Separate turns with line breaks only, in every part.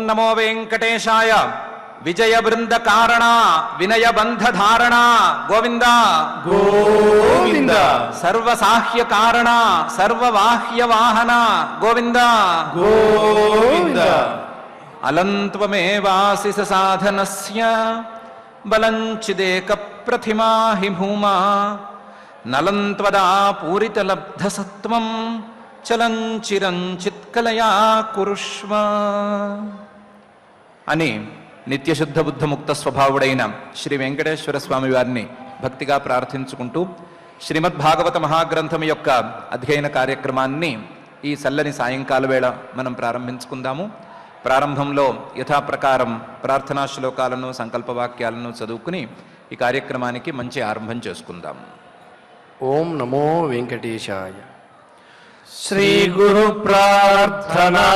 నమో వెంకటేశాయ. విజయ బృంద కారణ వినయ బంధ ధారణ గోవింద
గోవింద.
సర్వసాహ్య కారణ సర్వవాహ్య వాహన గోవింద
గోవింద.
అలంత్వమేవాసి సాధనస్య బలంచిదేక ప్రతిమా హి భూమా నలంత్వదా పూరితలబ్ధసత్వం చలంచిరంచిత్కలయా కురుష్వ అని నిత్యశుద్ధ బుద్ధముక్త స్వభావుడైన శ్రీ వెంకటేశ్వర స్వామి వారిని భక్తిగా ప్రార్థించుకుంటూ శ్రీమద్భాగవత మహాగ్రంథం యొక్క అధ్యయన కార్యక్రమాన్ని ఈ చల్లని సాయంకాల వేళ మనం ప్రారంభించుకుందాము. ప్రారంభంలో యథాప్రకారం ప్రార్థనా శ్లోకాలను సంకల్పవాక్యాలను చదువుకుని ఈ కార్యక్రమానికి మంచి ఆరంభం చేసుకుందాం.
ఓం నమో వెంకటేశాయ. శ్రీ గురు ప్రార్థనా.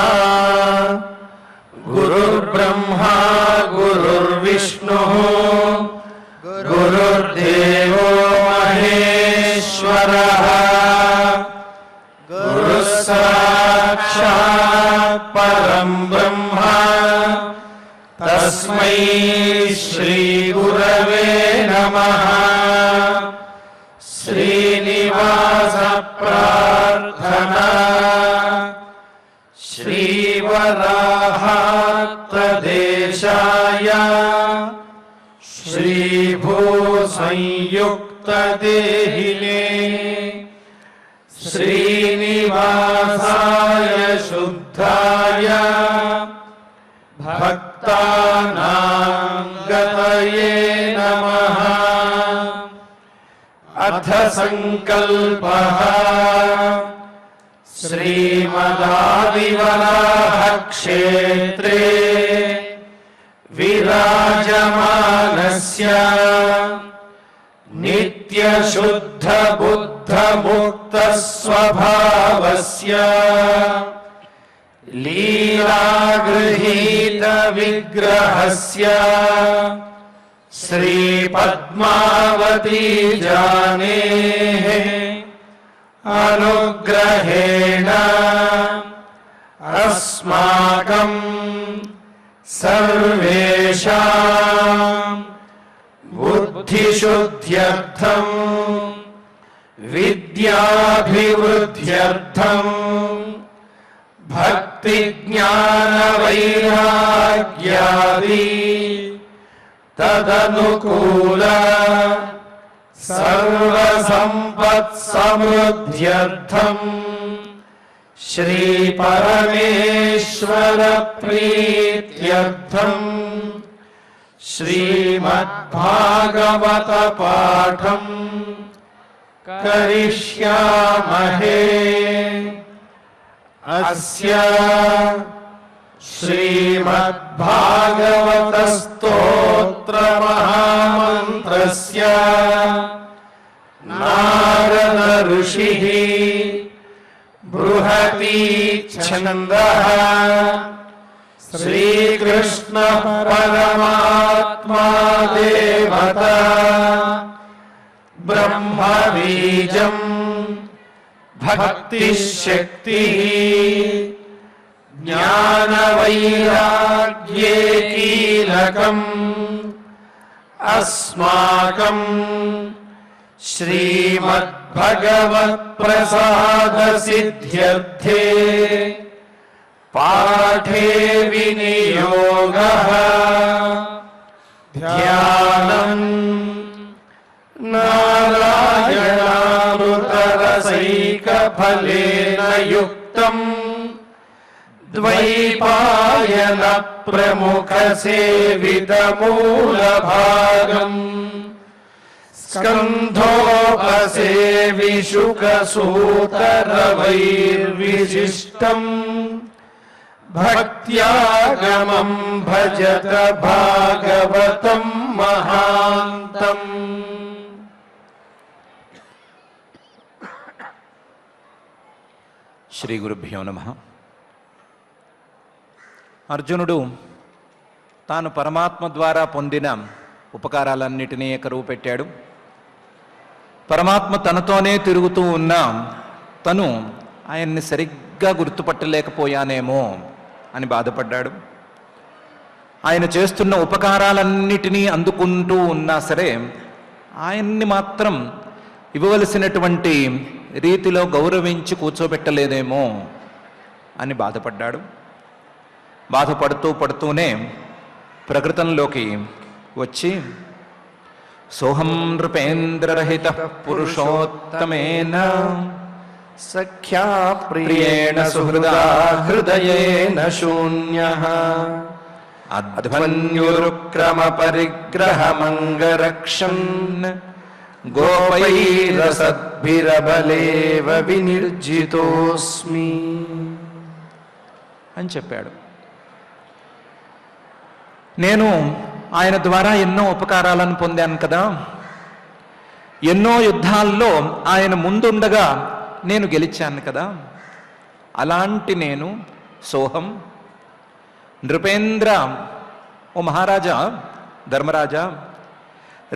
గురుర్బ్రహ్మా గురుర్విష్ణుః గురుర్దేవో మహేశ్వరః గురుః సాక్షాత్ పరం బ్రహ్మ తస్మై శ్రీ గురవే నమః. శ్రీనివాస ప్రార్థనా. శ్రీవరాహతదేశాయ శ్రీభూసంయుక్తదేహినే శ్రీనివాసాయ శుద్ధాయ భక్తానాం గతయే నమః. అథ సంకల్పః. శ్రీమదాదివరాహ క్షేత్రే విరాజమానస్య నిత్యశుద్ధ బుద్ధ ముక్త స్వభావస్య లీలాగృహీత విగ్రహస్య శ్రీ పద్మావతీ జానేః అనుగ్రహేణ అస్మాకం సర్వేషాం బుద్ధిశుద్ధ్యర్థం విద్యాభివృద్ధ్యర్థం భక్తి జ్ఞాన వైరాగ్యాది తదనుకూల సర్వసంపత్సమృద్ధ్యర్థం శ్రీ పరమేశ్వర ప్రీత్యర్థం శ్రీమద్భాగవత పాఠం కరిష్యామహే. అస్య శ్రీమద్భాగవత స్తోత్ర మహామంత్రస్య నారద ఋషిః బృహతి ఛందః శ్రీకృష్ణ పరమాత్మా దేవత బ్రహ్మ బీజం భక్తి శక్తి జ్ఞాన వైరాగ్యే కీలకం అస్మాకం శ్రీమద్భగవత్ ప్రసాద సిద్ధ్యర్థే పాఠే వినియోగః ధ్యానం నారాయణామృతరసైకఫలేన యుక్తం ద్వైపాయన ప్రముఖ సేవితమూలభాగం స్కంధోపసేవిషుకసూతరవైర్విశిష్టం భక్త్యాగమం భజత భాగవతం మహాంతం.
శ్రీ గురుభ్యో నమః. అర్జునుడు తాను పరమాత్మ ద్వారా పొందిన ఉపకారాలన్నిటినీ ఎకరువు పెట్టాడు. పరమాత్మ తనతోనే తిరుగుతూ ఉన్నా తను ఆయన్ని సరిగ్గా గుర్తుపట్టలేకపోయానేమో అని బాధపడ్డాడు. ఆయన చేస్తున్న ఉపకారాలన్నిటినీ అందుకుంటూ ఉన్నా సరే ఆయన్ని మాత్రం ఇవ్వవలసినటువంటి రీతిలో గౌరవించి కూర్చోబెట్టలేదేమో అని బాధపడ్డాడు. బాధపడుతూనే ప్రకృతంలోకి వచ్చి సోహం నృపేంద్రరహిత పురుషోత్తమేన
సఖ్యా ప్రియేణ సుహృదా హృదయేన శూన్యః అధ్వన్యురుక్రమ పరిగ్రహమంగరక్షన్ గోపైరసద్భిరబలేవ వినిర్జితోస్మి
అని చెప్పాడు. నేను ఆయన ద్వారా ఎన్నో ఉపకారాలను పొందాను కదా, ఎన్నో యుద్ధాల్లో ఆయన ముందుండగా నేను గెలిచాను కదా, అలాంటి నేను సోహం నృపేంద్ర, ఓ మహారాజా ధర్మరాజా,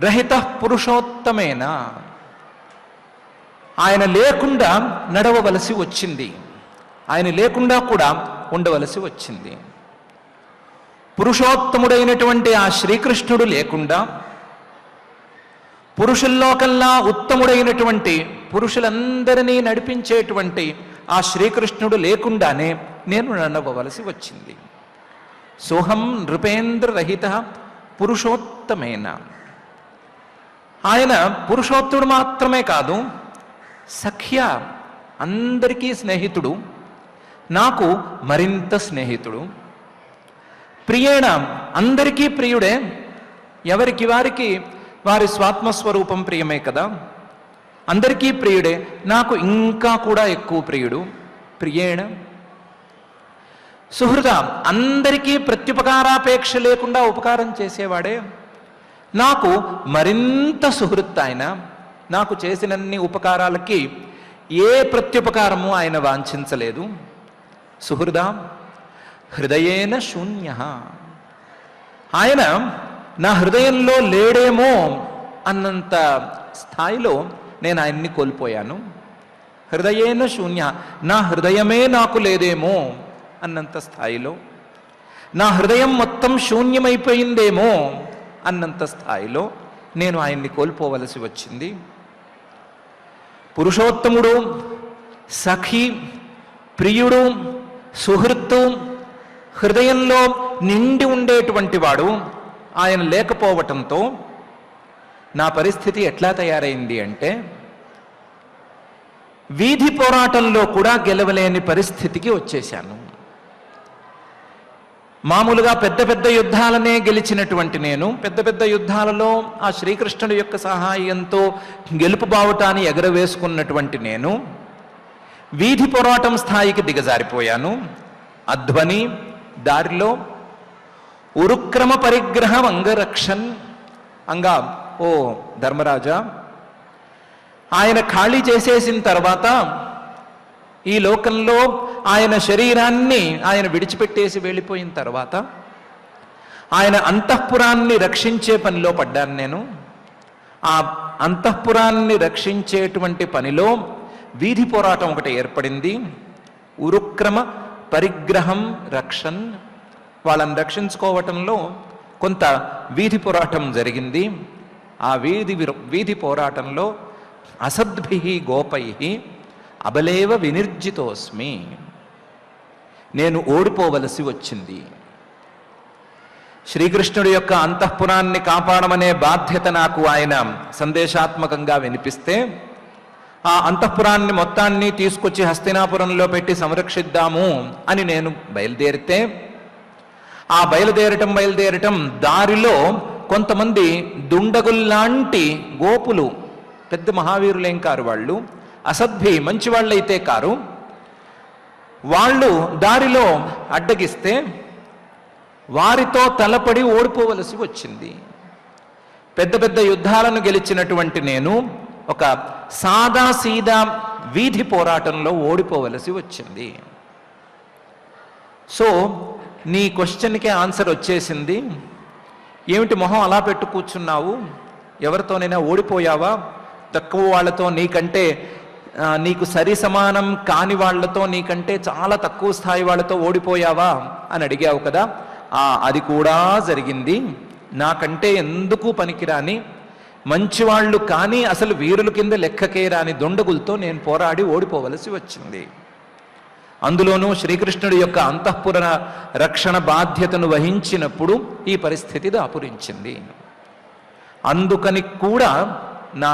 రహిత పురుషోత్తమేన, ఆయన లేకుండా నడవవలసి వచ్చింది, ఆయన లేకుండా కూడా ఉండవలసి వచ్చింది. పురుషోత్తముడైనటువంటి ఆ శ్రీకృష్ణుడు లేకుండా, పురుషుల్లో కల్లా ఉత్తముడైనటువంటి పురుషులందరినీ నడిపించేటువంటి ఆ శ్రీకృష్ణుడు లేకుండానే నేను నడవవలసి వచ్చింది. సోహం నృపేంద్ర రహిత పురుషోత్తమేన, ఆయన పురుషోత్తముడు మాత్రమే కాదు, సఖ్య అందరికీ స్నేహితుడు, నాకు మరింత స్నేహితుడు, ప్రియేణ అందరికీ ప్రియుడే, ఎవరికి వారికి వారి స్వాత్మస్వరూపం ప్రియమే కదా, అందరికీ ప్రియుడే, నాకు ఇంకా కూడా ఎక్కువ ప్రియుడు. ప్రియేణ సుహృద, అందరికీ ప్రత్యుపకారాపేక్ష లేకుండా ఉపకారం చేసేవాడే, నాకు మరింత సుహృత్ ఆయన, నాకు చేసినన్ని ఉపకారాలకి ఏ ప్రత్యుపకారము ఆయన వాంఛించలేదు. సుహృద హృదయేన శూన్య, ఆయన నా హృదయంలో లేడేమో అన్నంత స్థాయిలో నేను ఆయన్ని కోల్పోయాను. హృదయేన శూన్య, నా హృదయమే నాకు లేదేమో అన్నంత స్థాయిలో, నా హృదయం మొత్తం శూన్యమైపోయిందేమో అన్నంత స్థాయిలో నేను ఆయన్ని కోల్పోవలసి వచ్చింది. పురుషోత్తముడు, సఖి, ప్రియుడు, సుహృత్తు, హృదయంలో నిండి ఉండేటువంటి వాడు ఆయన లేకపోవటంతో నా పరిస్థితి ఎట్లా తయారైంది అంటే, వీధి పోరాటంలో కూడా గెలవలేని పరిస్థితికి వచ్చేశాను. మామూలుగా పెద్ద పెద్ద యుద్ధాలనే గెలిచినటువంటి నేను, పెద్ద పెద్ద యుద్ధాలలో ఆ శ్రీకృష్ణుడి యొక్క సహాయంతో గెలుపు బావుటాన్ని ఎగరవేసుకున్నటువంటి నేను వీధి పోరాటం స్థాయికి దిగజారిపోయాను. అధ్వని దారిలో ఉరుక్రమ పరిగ్రహం అంగరక్షన్, అంగా ఓ ధర్మరాజా, ఆయన ఖాళీ చేసేసిన తర్వాత ఈ లోకంలో ఆయన శరీరాన్ని ఆయన విడిచిపెట్టేసి వెళ్ళిపోయిన తర్వాత ఆయన అంతఃపురాన్ని రక్షించే పనిలో పడ్డాను నేను. ఆ అంతఃపురాన్ని రక్షించేటువంటి పనిలో వీధి పోరాటం ఒకటి ఏర్పడింది. ఉరుక్రమ పరిగ్రహం రక్షన్, వాళ్ళని రక్షించుకోవటంలో కొంత వీధి పోరాటం జరిగింది. ఆ వీధి పోరాటంలో అసద్భి గోపై అబలేవ వినిర్జితోస్మి, నేను ఓడిపోవలసి వచ్చింది. శ్రీకృష్ణుడి యొక్క అంతఃపురాన్ని కాపాడమనే బాధ్యత నాకు ఆయన సందేశాత్మకంగా వినిపిస్తే, ఆ అంతఃపురాన్ని మొత్తాన్ని తీసుకొచ్చి హస్తినాపురంలో పెట్టి సంరక్షిద్దాము అని నేను బయలుదేరితే, ఆ బయలుదేరటం దారిలో కొంతమంది దుండగుల్లాంటి గోపులు, పెద్ద మహావీరులేం కారు వాళ్ళు, అసద్భి మంచి వాళ్ళైతే కారు, వాళ్ళు దారిలో అడ్డగిస్తే వారితో తలపడి ఓడిపోవలసి వచ్చింది. పెద్ద పెద్ద యుద్ధాలను గెలిచినటువంటి నేను ఒక సాదా సీదా వీధి పోరాటంలో ఓడిపోవలసి వచ్చింది. సో నీ క్వశ్చన్కే ఆన్సర్ వచ్చేసింది. ఏమిటి మొహం అలా పెట్టు కూర్చున్నావు? ఎవరితోనైనా ఓడిపోయావా? తక్కువ వాళ్ళతో, నీకంటే నీకు సరి సమానం కాని వాళ్లతో, నీకంటే చాలా తక్కువ స్థాయి వాళ్ళతో ఓడిపోయావా అని అడిగావు కదా. అది కూడా జరిగింది. నాకంటే ఎందుకు పనికిరాని మంచివాళ్ళు కానీ అసలు వీరుల కింద లెక్కకే రాని దుండగులతో నేను పోరాడి ఓడిపోవలసి వచ్చింది. అందులోనూ శ్రీకృష్ణుడి యొక్క అంతఃపుర రక్షణ బాధ్యతను వహించినప్పుడు ఈ పరిస్థితి దాపురించింది. అందుకని కూడా నా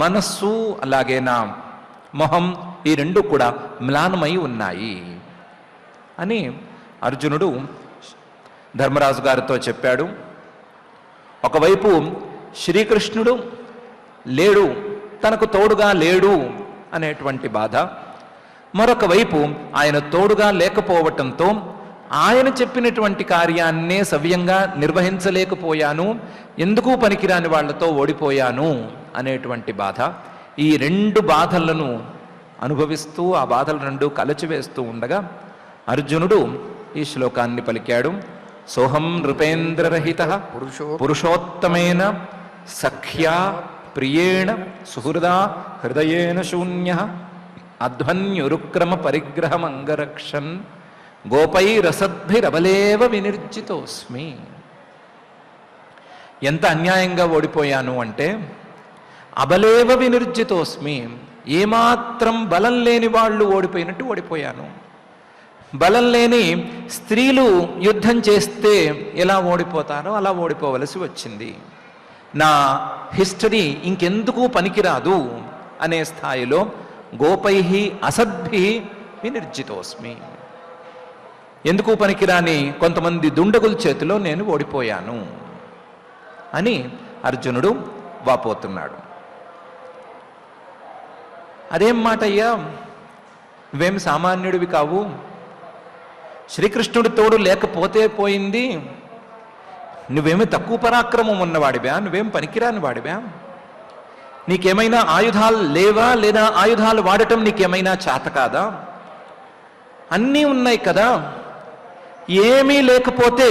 మనస్సు అలాగే నా మొహం ఈ రెండు కూడా మ్లానమై ఉన్నాయి అని అర్జునుడు ధర్మరాజు గారితో చెప్పాడు. ఒకవైపు శ్రీకృష్ణుడు లేడు, తనకు తోడుగా లేడు అనేటువంటి బాధ, మరొక వైపు ఆయన తోడుగా లేకపోవటంతో ఆయన చెప్పినటువంటి కార్యాన్నే సవ్యంగా నిర్వహించలేకపోయాను, ఎందుకు పనికిరాని వాళ్లతో ఓడిపోయాను అనేటువంటి బాధ. ఈ రెండు బాధలను అనుభవిస్తూ ఆ బాధలు రెండు కలచివేస్తూ ఉండగా అర్జునుడు ఈ శ్లోకాన్ని పలికాడు. సోహం నృపేంద్రరహిత పురుషోత్తమేన సఖ్యా ప్రియేణ సుహృదా హృదయేన శూన్య అధ్వన్యురుక్రమ పరిగ్రహమంగరక్షన్ గోపైరసద్భిరబలేవ వినిర్జితోస్మి. ఎంత అన్యాయంగా ఓడిపోయాను అంటే అబలేవ వినిర్జితోస్మి, ఏమాత్రం బలం లేని వాళ్ళు ఓడిపోయినట్టు ఓడిపోయాను. బలం లేని స్త్రీలు యుద్ధం చేస్తే ఎలా ఓడిపోతారో అలా ఓడిపోవలసి వచ్చింది. నా హిస్టరీ ఇంకెందుకు పనికిరాదు అనే స్థాయిలో గోపై అసద్భి వినిర్జితోస్మి, ఎందుకు పనికిరాని కొంతమంది దుండగుల చేతిలో నేను ఓడిపోయాను అని అర్జునుడు వాపోతున్నాడు. అదేం మాట అయ్యా, నువ్వేం సామాన్యుడివి కావు, శ్రీకృష్ణుడి తోడు లేకపోతే పోయింది, నువ్వేమి తక్కువ పరాక్రమం ఉన్నవాడివా, నువ్వేం పనికిరాని వాడివా, నీకేమైనా ఆయుధాలు లేవా, లేదా ఆయుధాలు వాడటం నీకేమైనా చేత కాదా, అన్నీ ఉన్నాయి కదా, ఏమీ లేకపోతే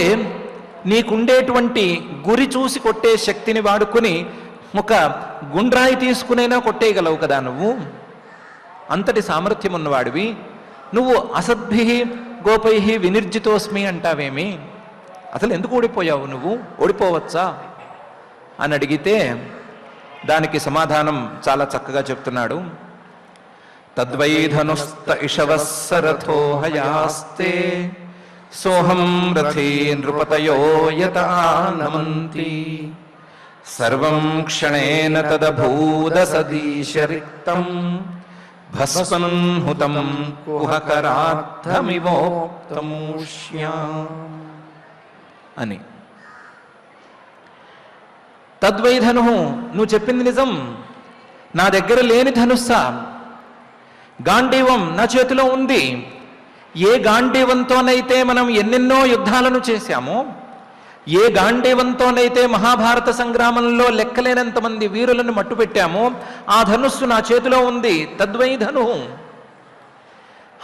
నీకుండేటువంటి గురి చూసి కొట్టే శక్తిని వాడుకుని ఒక గుండ్రాయి తీసుకునైనా కొట్టేయగలవు కదా, నువ్వు అంతటి సామర్థ్యం ఉన్నవాడివి, నువ్వు అసద్భి గోపై వినిర్జితోస్మి అంటావేమి, అసలు ఎందుకు ఓడిపోయావు, నువ్వు ఓడిపోవచ్చా అని అడిగితే దానికి సమాధానం చాలా చక్కగా చెప్తున్నాడు. తద్వైధనుస్త ఇషవస్సరథో హయాస్తే సోహం రథే నృపతయో యతానమంతి సర్వం క్షణేన తదభూద సదీశరిక్తం భస్మం హుతం కుహకరార్థమివోక్తమూష్యాం అని. తద్వైధను, నువ్వు చెప్పింది నిజం, నా దగ్గర లేని ధనుస్సా, గాంధీవం నా చేతిలో ఉంది. ఏ గాంధీవంతోనైతే మనం ఎన్నెన్నో యుద్ధాలను చేశామో, ఏ గాంధీవంతోనైతే మహాభారత సంగ్రామంలో లెక్కలేనంతమంది వీరులను మట్టుపెట్టామో, ఆ ధనుస్సు నా చేతిలో ఉంది. తద్వైధను,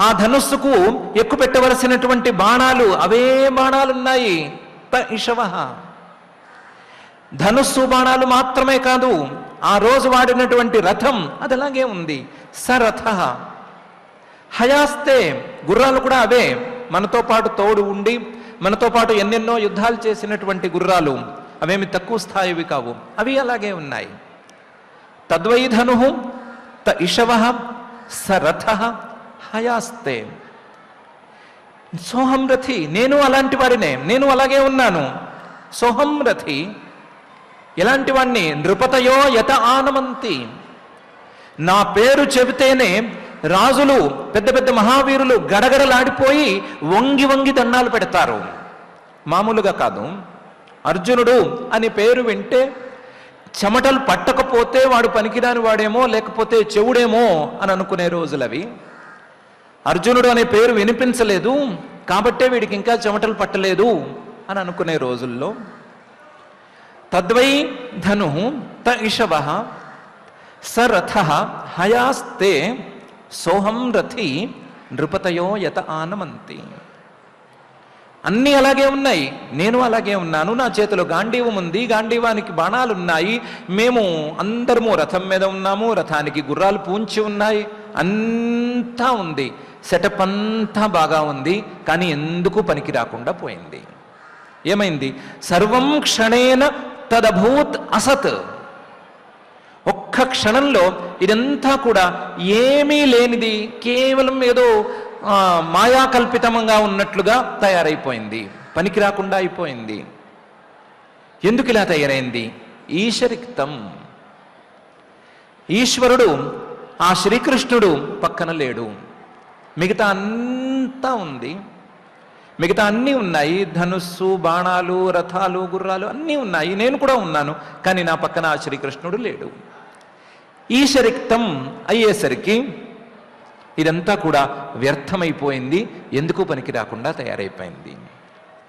ఆ ధనుస్సుకు ఎక్కుపెట్టవలసినటువంటి బాణాలు అవే బాణాలున్నాయి. ఇషవ, ధనుస్సు బాణాలు మాత్రమే కాదు, ఆ రోజు వాడినటువంటి రథం అది అలాగే ఉంది. సరథ హయాస్తే, గుర్రాలు కూడా అవే, మనతో పాటు తోడు ఉండి మనతో పాటు ఎన్నెన్నో యుద్ధాలు చేసినటువంటి గుర్రాలు, అవేమి తక్కువ స్థాయివి కావు, అవి అలాగే ఉన్నాయి. తద్వైధను త ఇషవ సరథ హయాస్తే సోహం రథి, నేను అలాంటి వాడినే, నేను అలాగే ఉన్నాను. సోహం రథి, ఎలాంటి వాణ్ణి, నృపతయో యత ఆనమంతి, నా పేరు చెబితేనే రాజులు పెద్ద పెద్ద మహావీరులు గడగడలాడిపోయి వంగి వంగి దండాలు పెడతారు, మామూలుగా కాదు. అర్జునుడు అని పేరు వింటే చెమటలు పట్టకపోతే వాడు పనికిరాని వాడేమో, లేకపోతే చెవుడేమో అని అనుకునే రోజులవి. అర్జునుడు అనే పేరు వినిపించలేదు కాబట్టే వీడికి ఇంకా చెమటలు పట్టలేదు అని అనుకునే రోజుల్లో తద్వై ధను త ఇషవ సరథ హయాస్తే సోహం రథి నృపతయో యత ఆనమంతి. అన్నీ అలాగే ఉన్నాయి, నేను అలాగే ఉన్నాను, నా చేతిలో గాంధీవం ఉంది, గాంధీవానికి బాణాలున్నాయి, మేము అందరము రథం మీద ఉన్నాము, రథానికి గుర్రాలు పూంచి ఉన్నాయి, అంతా ఉంది, సెటప్ అంతా బాగా ఉంది, కానీ ఎందుకు పనికి రాకుండా పోయింది. ఏమైంది? సర్వం క్షణేన తదభూత్ అసత్. ఒక్క క్షణంలో ఇదంతా కూడా ఏమీ లేనిది, కేవలం ఏదో మాయాకల్పితంగా ఉన్నట్లుగా తయారైపోయింది, పనికి రాకుండా అయిపోయింది. ఎందుకు ఇలా తయారైంది? ఈశరిక్తం. ఈశ్వరుడు, ఆ శ్రీకృష్ణుడు పక్కన లేడు. మిగతా అంతా ఉంది, మిగతా అన్నీ ఉన్నాయి. ధనుస్సు, బాణాలు, రథాలు, గుర్రాలు అన్నీ ఉన్నాయి, నేను కూడా ఉన్నాను. కానీ నా పక్కన ఆ శ్రీకృష్ణుడు లేడు. ఈశరిక్తం అయ్యేసరికి ఇదంతా కూడా వ్యర్థమైపోయింది, ఎందుకు పనికి రాకుండా తయారైపోయింది.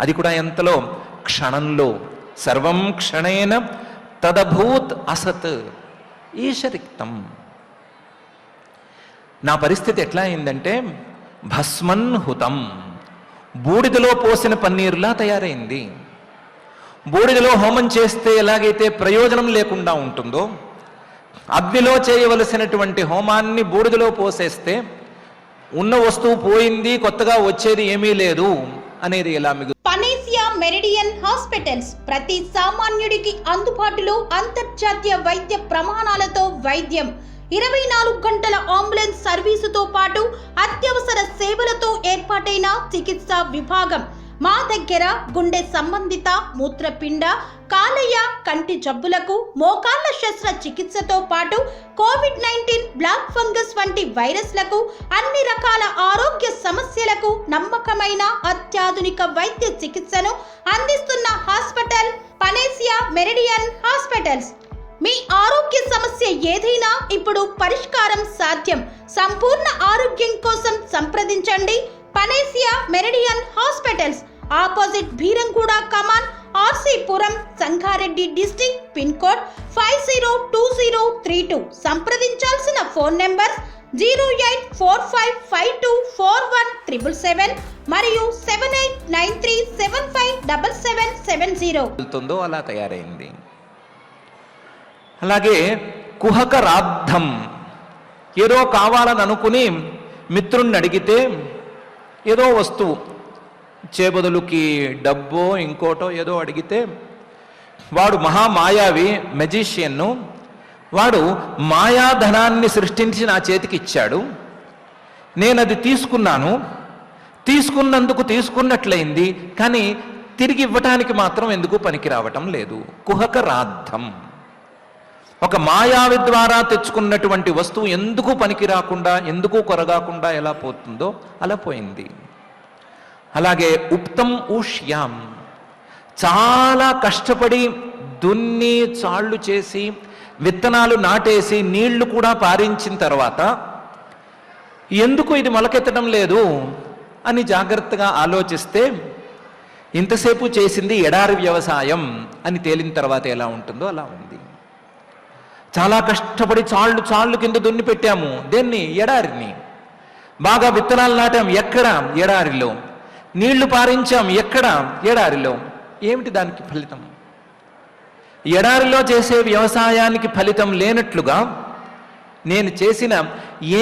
అది కూడా ఎంతలో? క్షణంలో. సర్వం క్షణేన తదభూత్ అసత్ ఈశరిక్తం. నా పరిస్థితి ఎట్లా అయిందంటే భస్మన్ హుతం, బూడిదలో పోసిన పన్నీరులా తయారైంది. బూడిదలో హోమం చేస్తే ఎలాగైతే ప్రయోజనం లేకుండా ఉంటుందో, అగ్నిలో చేయవలసినటువంటి హోమాన్ని బూడిదలో పోసేస్తే ఉన్న వస్తువు పోయింది, కొత్తగా వచ్చేది ఏమీ లేదు అనేది ఎలా మిగులు.
పనేసియా మెరిడియన్ హాస్పిటల్స్ ప్రతి సామాన్యుడికి అందుబాటులో అంతర్జాతీయ వైద్య ప్రమాణాలతో వైద్యం, 24 గంటల అంబులెన్స్ సర్వీసుతో పాటు అత్యవసర సేవలతో ఏర్పాటైన చికిత్సా విభాగం. మా దగ్గర గుండె సంబంధిత, మూత్రపిండ, కాలేయ, కంటి జబ్బులకు, మోకాళ్ల శస్త్ర చికిత్సతో పాటు కోవిడ్-19, బ్లాక్ ఫంగస్ వంటి వైరస్లకు, అన్ని రకాల ఆరోగ్య సమస్యలకు నమ్మకమైన అత్యాధునిక వైద్య చికిత్సను అందిస్తున్న హాస్పిటల్ పనేసియా మెరిడియన్ హాస్పిటల్స్. మీ ఆరోగ్య సమస్య ఏదైనా ఇప్పుడు పరిష్కారం సాధ్యం. సంపూర్ణ ఆరోగ్యం కోసం సంప్రదించండి Panacea Meridian hospitals, opposite Bheeramguda కమాన్, RC Puram, Sangareddy district, pin code 502032. సంప్రదించాల్సిన ఫోన్ నెంబర్ 0845524177 మరియు 7893757770.
వెళ్తుందో అలా తయారైంది. అలాగే కుహక రాద్ధం, ఏదో కావాలని అనుకుని మిత్రుణ్ణి అడిగితే ఏదో వస్తువు, చేబదులుకి డబ్బో ఇంకోటో ఏదో అడిగితే వాడు మహామాయావి, మెజిషియన్ను, వాడు మాయాధనాన్ని సృష్టించి నా చేతికి ఇచ్చాడు. నేను అది తీసుకున్నాను, తీసుకున్నందుకు తీసుకున్నట్లయింది, కానీ తిరిగి ఇవ్వటానికి మాత్రం ఎందుకు పనికి రావటం లేదు. కుహక రాద్ధం. ఒక మాయావి ద్వారా తెచ్చుకున్నటువంటి వస్తువు ఎందుకు పనికి రాకుండా, ఎందుకు కొరగాకుండా ఎలా పోతుందో అలా పోయింది. అలాగే ఉప్తం ఊష్యాం, చాలా కష్టపడి దున్ని చాళ్ళు చేసి విత్తనాలు నాటేసి నీళ్లు కూడా పారించిన తర్వాత ఎందుకు ఇది మొలకెత్తడం లేదు అని జాగ్రత్తగా ఆలోచిస్తే ఇంతసేపు చేసింది ఎడారి వ్యవసాయం అని తేలిన తర్వాత ఎలా ఉంటుందో అలా ఉంది. చాలా కష్టపడి చాళ్ళు కింద దున్ని పెట్టాము, దేన్ని? ఎడారిని. బాగా విత్తనాలు నాటాం, ఎక్కడ? ఎడారిలో. నీళ్లు పారించాం, ఎక్కడ? ఎడారిలో. ఏమిటి దానికి ఫలితం? ఎడారిలో చేసే వ్యవసాయానికి ఫలితం లేనట్లుగా నేను చేసిన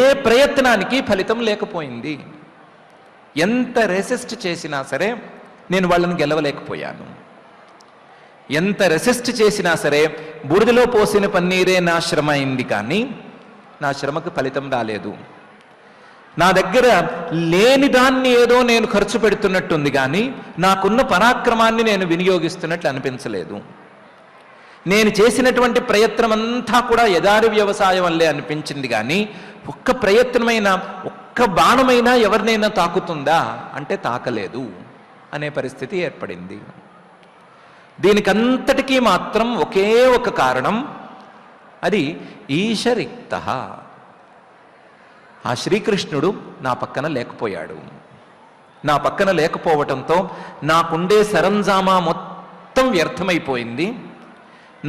ఏ ప్రయత్నానికి ఫలితం లేకపోయింది. ఎంత రెసిస్ట్ చేసినా సరే నేను వాళ్ళని గెలవలేకపోయాను. ఎంత రెసిస్ట్ చేసినా సరే బూడిదలో పోసిన పన్నీరే నా శ్రమ అయింది, కానీ నా శ్రమకు ఫలితం రాలేదు. నా దగ్గర లేని దాన్ని ఏదో నేను ఖర్చు పెడుతున్నట్టుంది, కానీ నాకున్న పరాక్రమాన్ని నేను వినియోగిస్తున్నట్లు అనిపించలేదు. నేను చేసినటువంటి ప్రయత్నం అంతా కూడా ఎడారి వ్యవసాయం వల్లే అనిపించింది, కానీ ఒక్క ప్రయత్నమైనా, ఒక్క బాణమైనా ఎవరినైనా తాకుతుందా అంటే తాకలేదు అనే పరిస్థితి ఏర్పడింది. దీనికంతటికీ మాత్రం ఒకే ఒక కారణం, అది ఈశరిక్త. ఆ శ్రీకృష్ణుడు నా పక్కన లేకపోయాడు. నా పక్కన లేకపోవటంతో నాకుండే సరంజామా మొత్తం వ్యర్థమైపోయింది.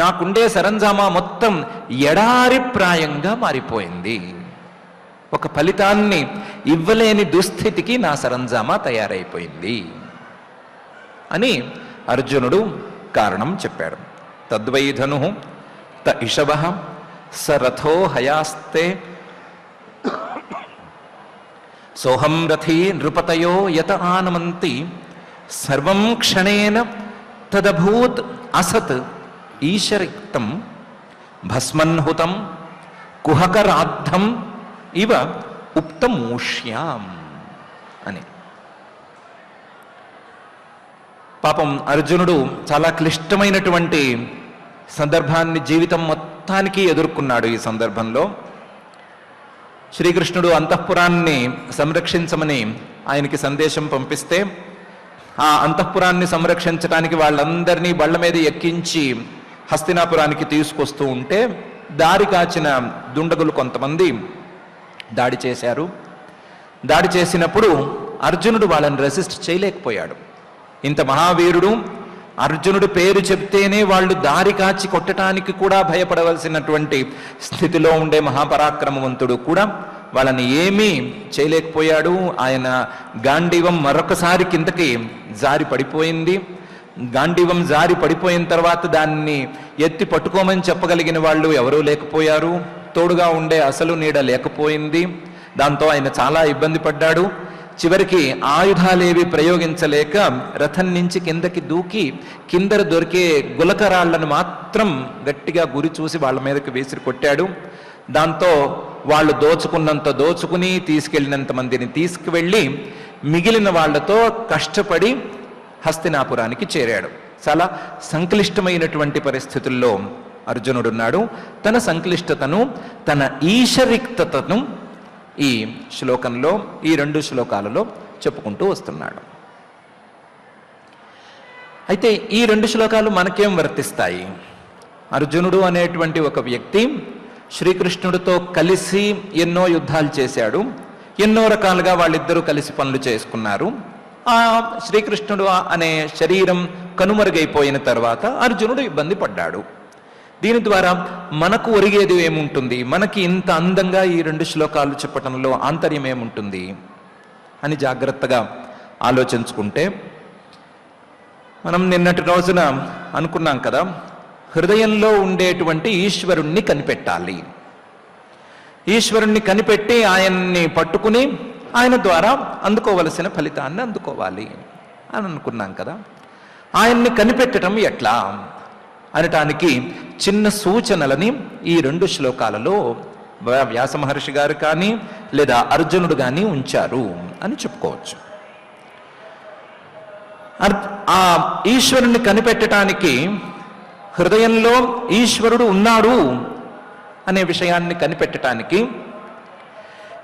నాకుండే సరంజామా మొత్తం ఎడారిప్రాయంగా మారిపోయింది. ఒక ఫలితాన్ని ఇవ్వలేని దుస్థితికి నా సరంజామా తయారైపోయింది అని అర్జునుడు కారణం చెప్పాడు. తద్వైధను త ఇషవ స రథో హయాస్తే సోహం రథీ నృపతయో యత ఆనమంతి సర్వం క్షణేన తదభూత్ అసత్ ఈశరిక్తం భస్మన్హుతం కుహకరాద్ధం ఇవ ఉక్తమూష్యాం అని. పాపం అర్జునుడు చాలా క్లిష్టమైనటువంటి సందర్భాన్ని జీవితం మొత్తానికి ఎదుర్కొన్నాడు. ఈ సందర్భంలో శ్రీకృష్ణుడు అంతఃపురాన్ని సంరక్షించమని ఆయనకి సందేశం పంపిస్తే ఆ అంతఃపురాన్ని సంరక్షించడానికి వాళ్ళందరినీ బళ్ళ మీద ఎక్కించి హస్తినాపురానికి తీసుకొస్తూ ఉంటే దారి కాచిన దుండగులు కొంతమంది దాడి చేశారు. దాడి చేసినప్పుడు అర్జునుడు వాళ్ళని రెసిస్ట్ చేయలేకపోయాడు. ఇంత మహావీరుడు అర్జునుడి పేరు చెప్తేనే వాళ్ళు దారి కాచి కొట్టడానికి కూడా భయపడవలసినటువంటి స్థితిలో ఉండే మహాపరాక్రమవంతుడు కూడా వాళ్ళని ఏమీ చేయలేకపోయాడు. ఆయన గాంధీవం మరొకసారి కిందకి జారి పడిపోయింది. గాంధీవం జారి పడిపోయిన తర్వాత దాన్ని ఎత్తి పట్టుకోమని చెప్పగలిగిన వాళ్ళు ఎవరూ లేకపోయారు. తోడుగా ఉండే అసలు నీడ లేకపోయింది. దాంతో ఆయన చాలా ఇబ్బంది పడ్డాడు. చివరికి ఆయుధాలేవి ప్రయోగించలేక రథం నుంచి కిందకి దూకి కింద దొరికే గులకరాళ్లను మాత్రం గట్టిగా గురి చూసి వాళ్ళ మీదకి వేసిరి కొట్టాడు. దాంతో వాళ్ళు దోచుకున్నంత దోచుకుని తీసుకెళ్ళినంత మందిని తీసుకువెళ్ళి మిగిలిన వాళ్లతో కష్టపడి హస్తినాపురానికి చేరాడు. చాలా సంక్లిష్టమైనటువంటి పరిస్థితుల్లో అర్జునుడున్నాడు. తన సంక్లిష్టతను, తన ఈశరిక్తతను ఈ శ్లోకంలో, ఈ 2 శ్లోకాలలో చెప్పుకుంటూ వస్తున్నాడు. అయితే ఈ 2 శ్లోకాలు మనకేం వర్తిస్తాయి? అర్జునుడు అనేటువంటి ఒక వ్యక్తి శ్రీకృష్ణుడితో కలిసి ఎన్నో యుద్ధాలు చేశాడు. ఎన్నో రకాలుగా వాళ్ళిద్దరూ కలిసి పనులు చేసుకున్నారు. ఆ శ్రీకృష్ణుడు అనే శరీరం కనుమరుగైపోయిన తర్వాత అర్జునుడు ఇబ్బంది పడ్డాడు. దీని ద్వారా మనకు ఒరిగేది ఏముంటుంది? మనకి ఇంత అందంగా ఈ 2 శ్లోకాలు చెప్పటంలో ఆంతర్యం ఏముంటుంది అని జాగ్రత్తగా ఆలోచించుకుంటే, మనం నిన్నటి రోజున అనుకున్నాం కదా, హృదయంలో ఉండేటువంటి ఈశ్వరుణ్ణి కనిపెట్టాలి. ఈశ్వరుణ్ణి కనిపెట్టి ఆయన్ని పట్టుకుని ఆయన ద్వారా అందుకోవలసిన ఫలితాన్ని అందుకోవాలి అని అనుకున్నాం కదా. ఆయన్ని కనిపెట్టడం ఎట్లా అనటానికి చిన్న సూచనలని ఈ 2 శ్లోకాలలో వ్యాస మహర్షి గారు కానీ లేదా అర్జునుడు కానీ ఉంచారు అని చెప్పుకోవచ్చు. ఆ ఈశ్వరుణ్ణి కనిపెట్టడానికి, హృదయంలో ఈశ్వరుడు ఉన్నాడు అనే విషయాన్ని కనిపెట్టడానికి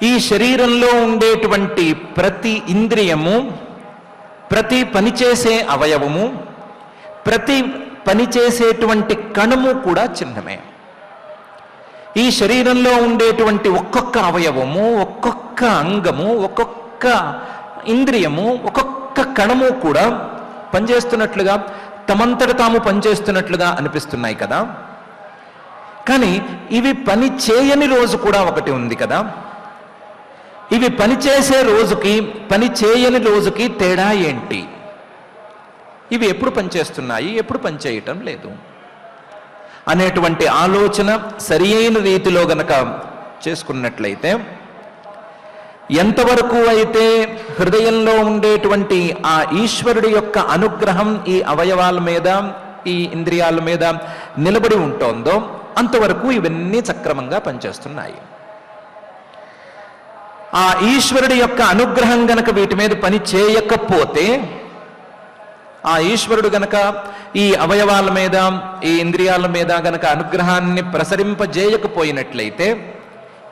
ఈ శరీరంలో ఉండేటువంటి ప్రతి ఇంద్రియము, ప్రతి పనిచేసే అవయవము, ప్రతి పనిచేసేటువంటి కణము కూడా చిహ్నమే. ఈ శరీరంలో ఉండేటువంటి ఒక్కొక్క అవయవము, ఒక్కొక్క అంగము, ఒక్కొక్క ఇంద్రియము, ఒక్కొక్క కణము కూడా పనిచేస్తున్నట్లుగా, తమంతట తాము పనిచేస్తున్నట్లుగా అనిపిస్తున్నాయి కదా. కానీ ఇవి పని చేయని రోజు కూడా ఒకటి ఉంది కదా. ఇవి పనిచేసే రోజుకి పని చేయని రోజుకి తేడా ఏంటి? ఇవి ఎప్పుడు పనిచేస్తున్నాయి, ఎప్పుడు పనిచేయటం లేదు అనేటువంటి ఆలోచన సరి అయిన రీతిలో గనక చేసుకున్నట్లయితే, ఎంతవరకు అయితే హృదయంలో ఉండేటువంటి ఆ ఈశ్వరుడి యొక్క అనుగ్రహం ఈ అవయవాల మీద, ఈ ఇంద్రియాల మీద నిలబడి ఉంటోందో అంతవరకు ఇవన్నీ సక్రమంగా పనిచేస్తున్నాయి. ఆ ఈశ్వరుడి యొక్క అనుగ్రహం గనక వీటి మీద పని చేయకపోతే, ఆ ఈశ్వరుడు గనక ఈ అవయవాల మీద, ఈ ఇంద్రియాల మీద గనక అనుగ్రహాన్ని ప్రసరింపజేయకపోయినట్లయితే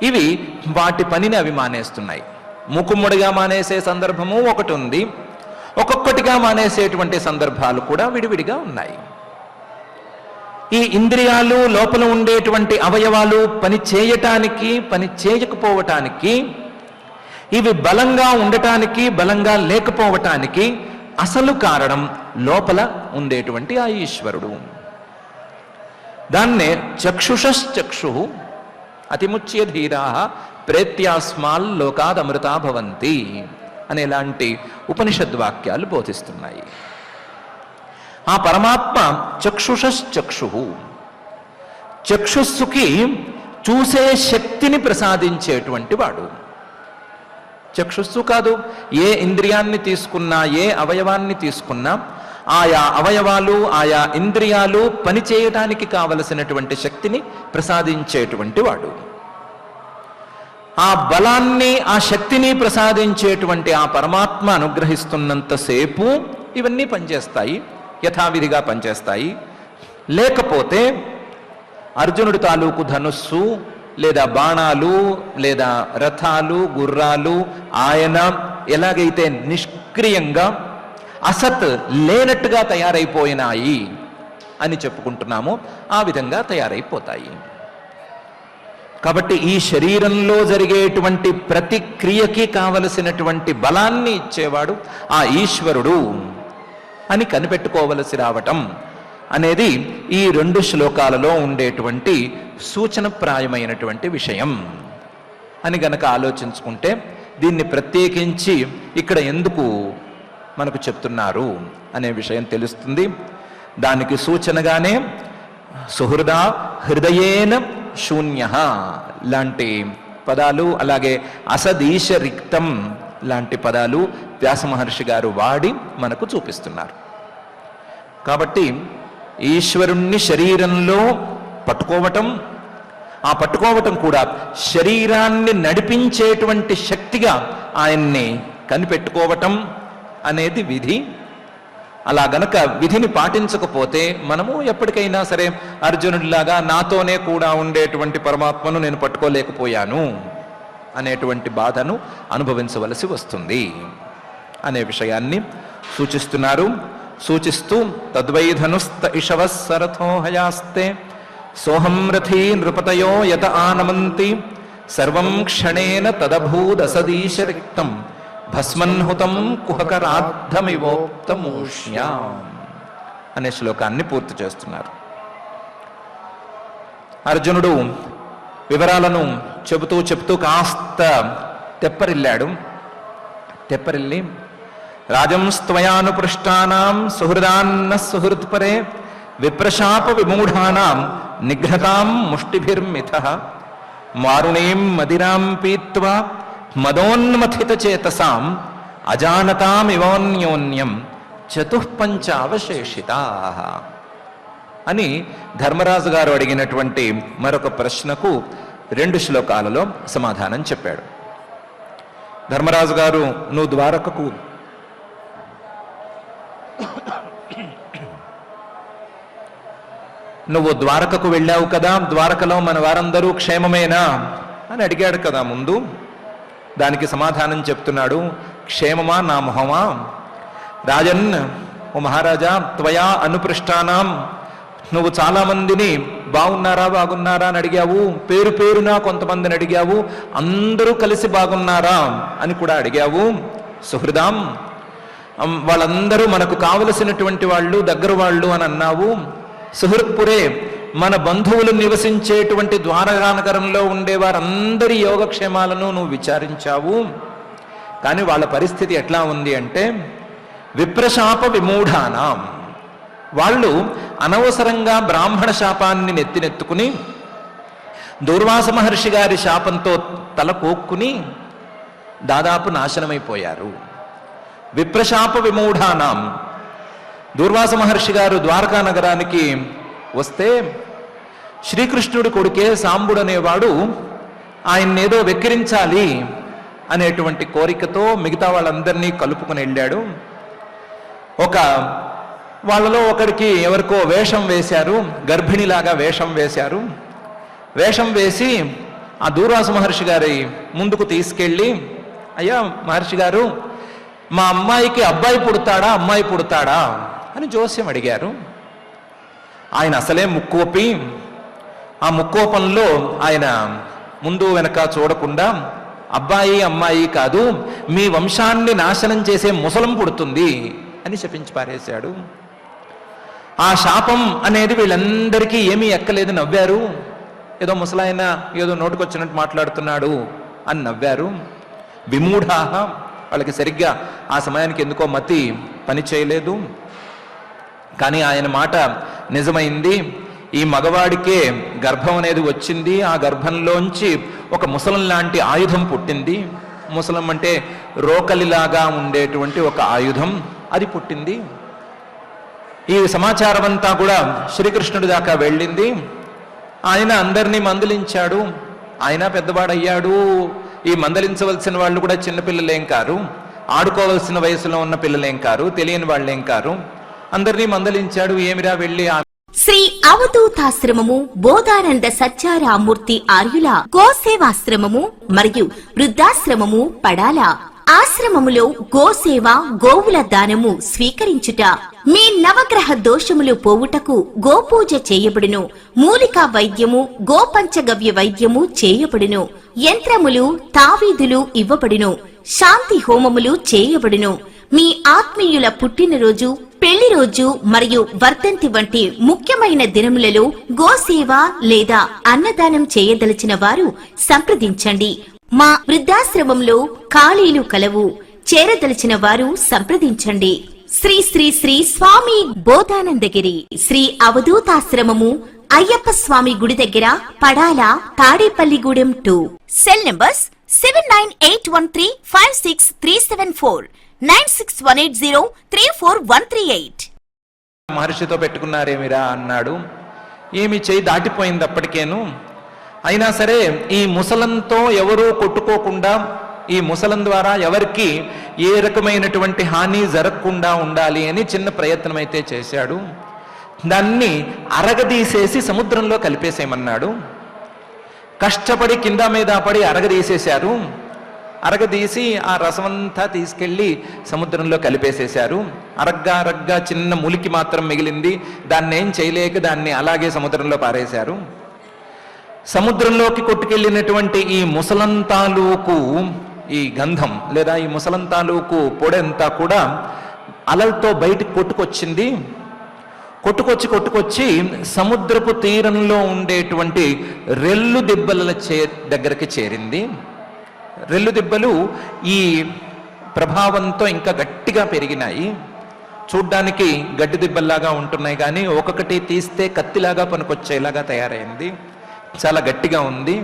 ఇవి వాటి పనిని అవి మానేస్తున్నాయి. మూకుమ్మడిగా మానేసే సందర్భము ఒకటి ఉంది, ఒక్కొక్కటిగా మానేసేటువంటి సందర్భాలు కూడా విడివిడిగా ఉన్నాయి. ఈ ఇంద్రియాలు, లోపల ఉండేటువంటి అవయవాలు పని చేయటానికి, పని చేయకపోవటానికి, ఇవి బలంగా ఉండటానికి, బలంగా లేకపోవటానికి అసలు కారణం లోపల ఉండేటువంటి ఆ ఈశ్వరుడు. దాన్నే చక్షుషశ్చక్షు అతిముచ్య ధీరా ప్రేత్యాస్మాల్ లోకాదమృతా భవంతి అనేలాంటి ఉపనిషద్వాక్యాలు బోధిస్తున్నాయి. ఆ పరమాత్మ చక్షుషశ్చక్షు, చక్షుస్సుకి చూసే శక్తిని ప్రసాదించేటువంటి వాడు. చక్షుస్సు కాదు, ఏ ఇంద్రియాన్ని తీసుకున్నా, ఏ అవయవాన్ని తీసుకున్నా ఆయా అవయవాలు ఆయా ఇంద్రియాలు పనిచేయటానికి కావలసినటువంటి శక్తిని ప్రసాదించేటువంటి వాడు. ఆ బలాన్ని ఆ శక్తిని ప్రసాదించేటువంటి ఆ పరమాత్మ అనుగ్రహిస్తున్నంతసేపు ఇవన్నీ పనిచేస్తాయి, యథావిధిగా పనిచేస్తాయి. లేకపోతే అర్జునుడి తాలూకు ధనుస్సు లేదా బాణాలు లేదా రథాలు గుర్రాలు ఆయన ఎలాగైతే నిష్క్రియంగా అసత్ లేనట్టుగా తయారైపోయినాయి అని చెప్పుకుంటున్నామో ఆ విధంగా తయారైపోతాయి. కాబట్టి ఈ శరీరంలో జరిగేటువంటి ప్రతి క్రియకి కావలసినటువంటి బలాన్ని ఇచ్చేవాడు ఆ ఈశ్వరుడు అని కనిపెట్టుకోవలసి రావటం అనేది ఈ 2 శ్లోకాలలో ఉండేటువంటి సూచనప్రాయమైనటువంటి విషయం అని గనక ఆలోచించుకుంటే దీన్ని ప్రత్యేకించి ఇక్కడ ఎందుకు మనకు చెప్తున్నారు అనే విషయం తెలుస్తుంది. దానికి సూచనగానే సుహృదా హృదయేన శూన్య లాంటి పదాలు, అలాగే అసదీశ రిక్తం లాంటి పదాలు వ్యాస మహర్షి గారు వాడి మనకు చూపిస్తున్నారు. కాబట్టి ఈశ్వరుణ్ణి శరీరంలో పట్టుకోవటం, ఆ పట్టుకోవటం కూడా శరీరాన్ని నడిపించేటువంటి శక్తిగా ఆయన్ని కనిపెట్టుకోవటం అనేది విధి. అలా గనక విధిని పాటించకపోతే మనము ఎప్పటికైనా సరే అర్జునుడిలాగా నాతోనే కూడా ఉండేటువంటి పరమాత్మను నేను పట్టుకోలేకపోయాను అనేటువంటి బాధను అనుభవించవలసి వస్తుంది అనే విషయాన్ని సూచిస్తున్నారు. సూచిస్తూ తద్వైధనుస్త ఇషవ సరథో హయాస్తే సోహం రథీ నృపతయో యత ఆనమంతి సర్వం క్షణేన తదభూదసదీశ రిక్తం భస్మన్హుతం కుహకరాద్ధమివోక్తమూష్యాం అనే శ్లోకాన్ని పూర్తి చేస్తున్నారు. అర్జునుడు వివరాలను చెబుతూ కాస్త తెప్పరిల్లి రాజంస్త్వయానుపృష్టానాం సుహృదాన్న సుహృత్పరే విప్రశాప విమూఢానాం నిఘ్నతాం ముష్టిభిర్మిథః మారుణీం మదిరాం పీత్వా మదోన్మథిత చేతసాం అజానతామివోన్యోన్యం చతుఃపంచావశేషితాః అని ధర్మరాజు గారు అడిగినటువంటి మరొక ప్రశ్నకు 2 శ్లోకాలలో సమాధానం చెప్పాడు. ధర్మరాజు గారు నువ్వు ద్వారకకు వెళ్ళావు కదా, ద్వారకలో మన వారందరూ క్షేమమేనా అని అడిగాడు కదా ముందు. దానికి సమాధానం చెప్తున్నాడు, క్షేమమా నా మొహమా రాజన్, ఓ మహారాజా, త్వయా అనుపృష్టానాం, నువ్వు చాలా మందిని బాగున్నారా అని అడిగావు, పేరునా కొంతమందిని అడిగావు, అందరూ కలిసి బాగున్నారా అని కూడా అడిగావు. సుహృదాం, వాళ్ళందరూ మనకు కావలసినటువంటి వాళ్ళు, దగ్గర వాళ్ళు అని అన్నావు. సుహృత్పురే, మన బంధువులు నివసించేటువంటి ద్వారకానగరంలో ఉండే వారందరి యోగక్షేమాలను నువ్వు విచారించావు. కానీ వాళ్ళ పరిస్థితి ఎట్లా ఉంది అంటే విప్రశాప విమూఢానాం, వాళ్ళు అనవసరంగా బ్రాహ్మణ శాపాన్ని నెత్తినెత్తుకుని దూర్వాస మహర్షి గారి శాపంతో తలపోక్కుని దాదాపు నాశనమైపోయారు. విప్రశాప విమూఢానాం, దూర్వాస మహర్షి గారు ద్వారకా నగరానికి వస్తే శ్రీకృష్ణుడి కొడుకే సాంబుడు అనేవాడు ఆయన్నేదో వెక్కిరించాలి అనేటువంటి కోరికతో మిగతా వాళ్ళందరినీ కలుపుకుని వెళ్ళాడు. వాళ్ళలో ఒకడికి ఎవరికో వేషం వేశారు, గర్భిణిలాగా వేషం వేశారు. వేషం వేసి ఆ దూర్వాస మహర్షి గారి ముందుకు తీసుకెళ్ళి, అయ్యా మహర్షి గారు, మా అమ్మాయికి అబ్బాయి పుడతాడా అమ్మాయి పుడతాడా అని జోస్యం అడిగారు. ఆయన అసలే ముక్కోపి. ఆ ముక్కోపంలో ఆయన ముందు వెనక చూడకుండా అబ్బాయి అమ్మాయి కాదు, మీ వంశాన్ని నాశనం చేసే ముసలం పుడుతుంది అని శపించి పారేశాడు. ఆ శాపం అనేది వీళ్ళందరికీ ఏమీ ఎక్కలేదు, నవ్వారు. ఏదో ముసలాయన ఏదో నోటుకొచ్చినట్టు మాట్లాడుతున్నాడు అని నవ్వారు. విమూఢాహ, వాళ్ళకి సరిగ్గా ఆ సమయానికి ఎందుకో మతి పని చేయలేదు. కానీ ఆయన మాట నిజమైంది. ఈ మగవాడికే గర్భం అనేది వచ్చింది. ఆ గర్భంలోంచి ఒక ముసలం లాంటి ఆయుధం పుట్టింది. ముసలం అంటే రోకలిలాగా ఉండేటువంటి ఒక ఆయుధం, అది పుట్టింది. ఈ సమాచారం అంతా కూడా శ్రీకృష్ణుడి దాకా వెళ్ళింది. ఆయన అందరినీ మందలించాడు. ఆయన పెద్దవాడయ్యాడు. ఈ మందలించవలసిన వాళ్ళు కూడా చిన్నపిల్లలేం కారు, ఆడుకోవలసిన వయసులో ఉన్న పిల్లలేం కారు, తెలియని వాళ్ళేం కారు. అందరినీ మందలించాడు. ఏమిరా వెళ్ళి
శ్రీ అవధూతాశ్రమము బోధానంద సత్యారామూర్తి ఆర్యుల గోసేవాశ్రమము మరియు వృద్ధాశ్రమము పడాల. ఆశ్రమములో గోసేవ, గోవుల దానము స్వీకరించుట, మీ నవగ్రహ దోషములు పోవుటకు గోపూజ చేయబడును. మూలికా వైద్యము, గోపంచగవ్య వైద్యము చేయబడును. యంత్రములు, తావీదులు ఇవ్వబడును. శాంతి హోమములు చేయబడును. మీ ఆత్మీయుల పుట్టినరోజు, పెళ్లి రోజు మరియు వర్ధంతి వంటి ముఖ్యమైన దినములలో గోసేవ లేదా అన్నదానం చేయదలిచిన వారు సంప్రదించండి. మా వృద్ధాశ్రమంలో ఖాళీలు కలవు. చేరదలిచిన వారు సంప్రదించండి. శ్రీ శ్రీ శ్రీ స్వామి బోధానందగిరి శ్రీ అవధూతాశ్రమము అయ్యప్ప స్వామి గుడి దగ్గర పడాల, తాడేపల్లిగూడెం 2. Cell numbers 7981356374, 9618034138.
మహర్షితో పెట్టుకున్నారేమిరా అన్నాడు. ఏమి చేయి దాటిపోయింది అప్పటికేను. అయినా సరే ఈ ముసలంతో ఎవరూ కొట్టుకోకుండా, ఈ ముసలం ద్వారా ఎవరికి ఏ రకమైనటువంటి హాని జరగకుండా ఉండాలి అని చిన్న ప్రయత్నం అయితే చేశాడు. దాన్ని అరగదీసేసి సముద్రంలో కలిపేసేయమన్నాడు. కష్టపడి కింద మీద పడి అరగదీసేశారు. అరగదీసి ఆ రసమంతా తీసుకెళ్లి సముద్రంలో కలిపేసేశారు. అరగ్గా చిన్న ములికి మాత్రం మిగిలింది. దాన్ని ఏం చేయలేక దాన్ని అలాగే సముద్రంలో పారేశారు. సముద్రంలోకి కొట్టుకెళ్ళినటువంటి ఈ ముసలం తాలూకు ఈ గంధం లేదా ఈ ముసలం తాలూకు పొడంతా కూడా అలలతో బయటికి కొట్టుకొచ్చింది. కొట్టుకొచ్చి సముద్రపు తీరంలో ఉండేటువంటి రెల్లు దిబ్బల దగ్గరికి చేరింది. రెల్లు దిబ్బలు ఈ ప్రభావంతో ఇంకా గట్టిగా పెరిగినాయి. చూడ్డానికి గడ్డి దిబ్బల్లాగా ఉంటున్నాయి, కానీ ఒక్కొక్కటి తీస్తే కత్తిలాగా పనికొచ్చేలాగా తయారైంది. చాలా గట్టిగా ఉంది.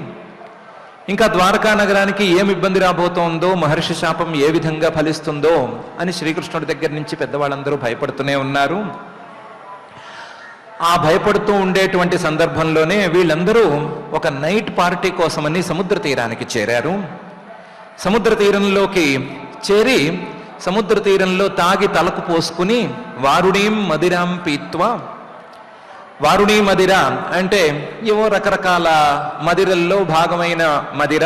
ఇంకా ద్వారకా నగరానికి ఏమి ఇబ్బంది రాబోతోందో, మహర్షి శాపం ఏ విధంగా ఫలిస్తుందో అని శ్రీకృష్ణుడి దగ్గర నుంచి పెద్దవాళ్ళందరూ భయపడుతూనే ఉన్నారు. ఆ భయపడుతూ ఉండేటువంటి సందర్భంలోనే వీళ్ళందరూ ఒక నైట్ పార్టీ కోసమని సముద్ర తీరానికి చేరారు. సముద్ర తీరంలోకి చేరి సముద్ర తీరంలో తాగి తలకు పోసుకుని వారుణీం మదిరాం పీత్వా. వారుణీ మదిర అంటే ఏవో రకరకాల మదిరల్లో భాగమైన మదిర,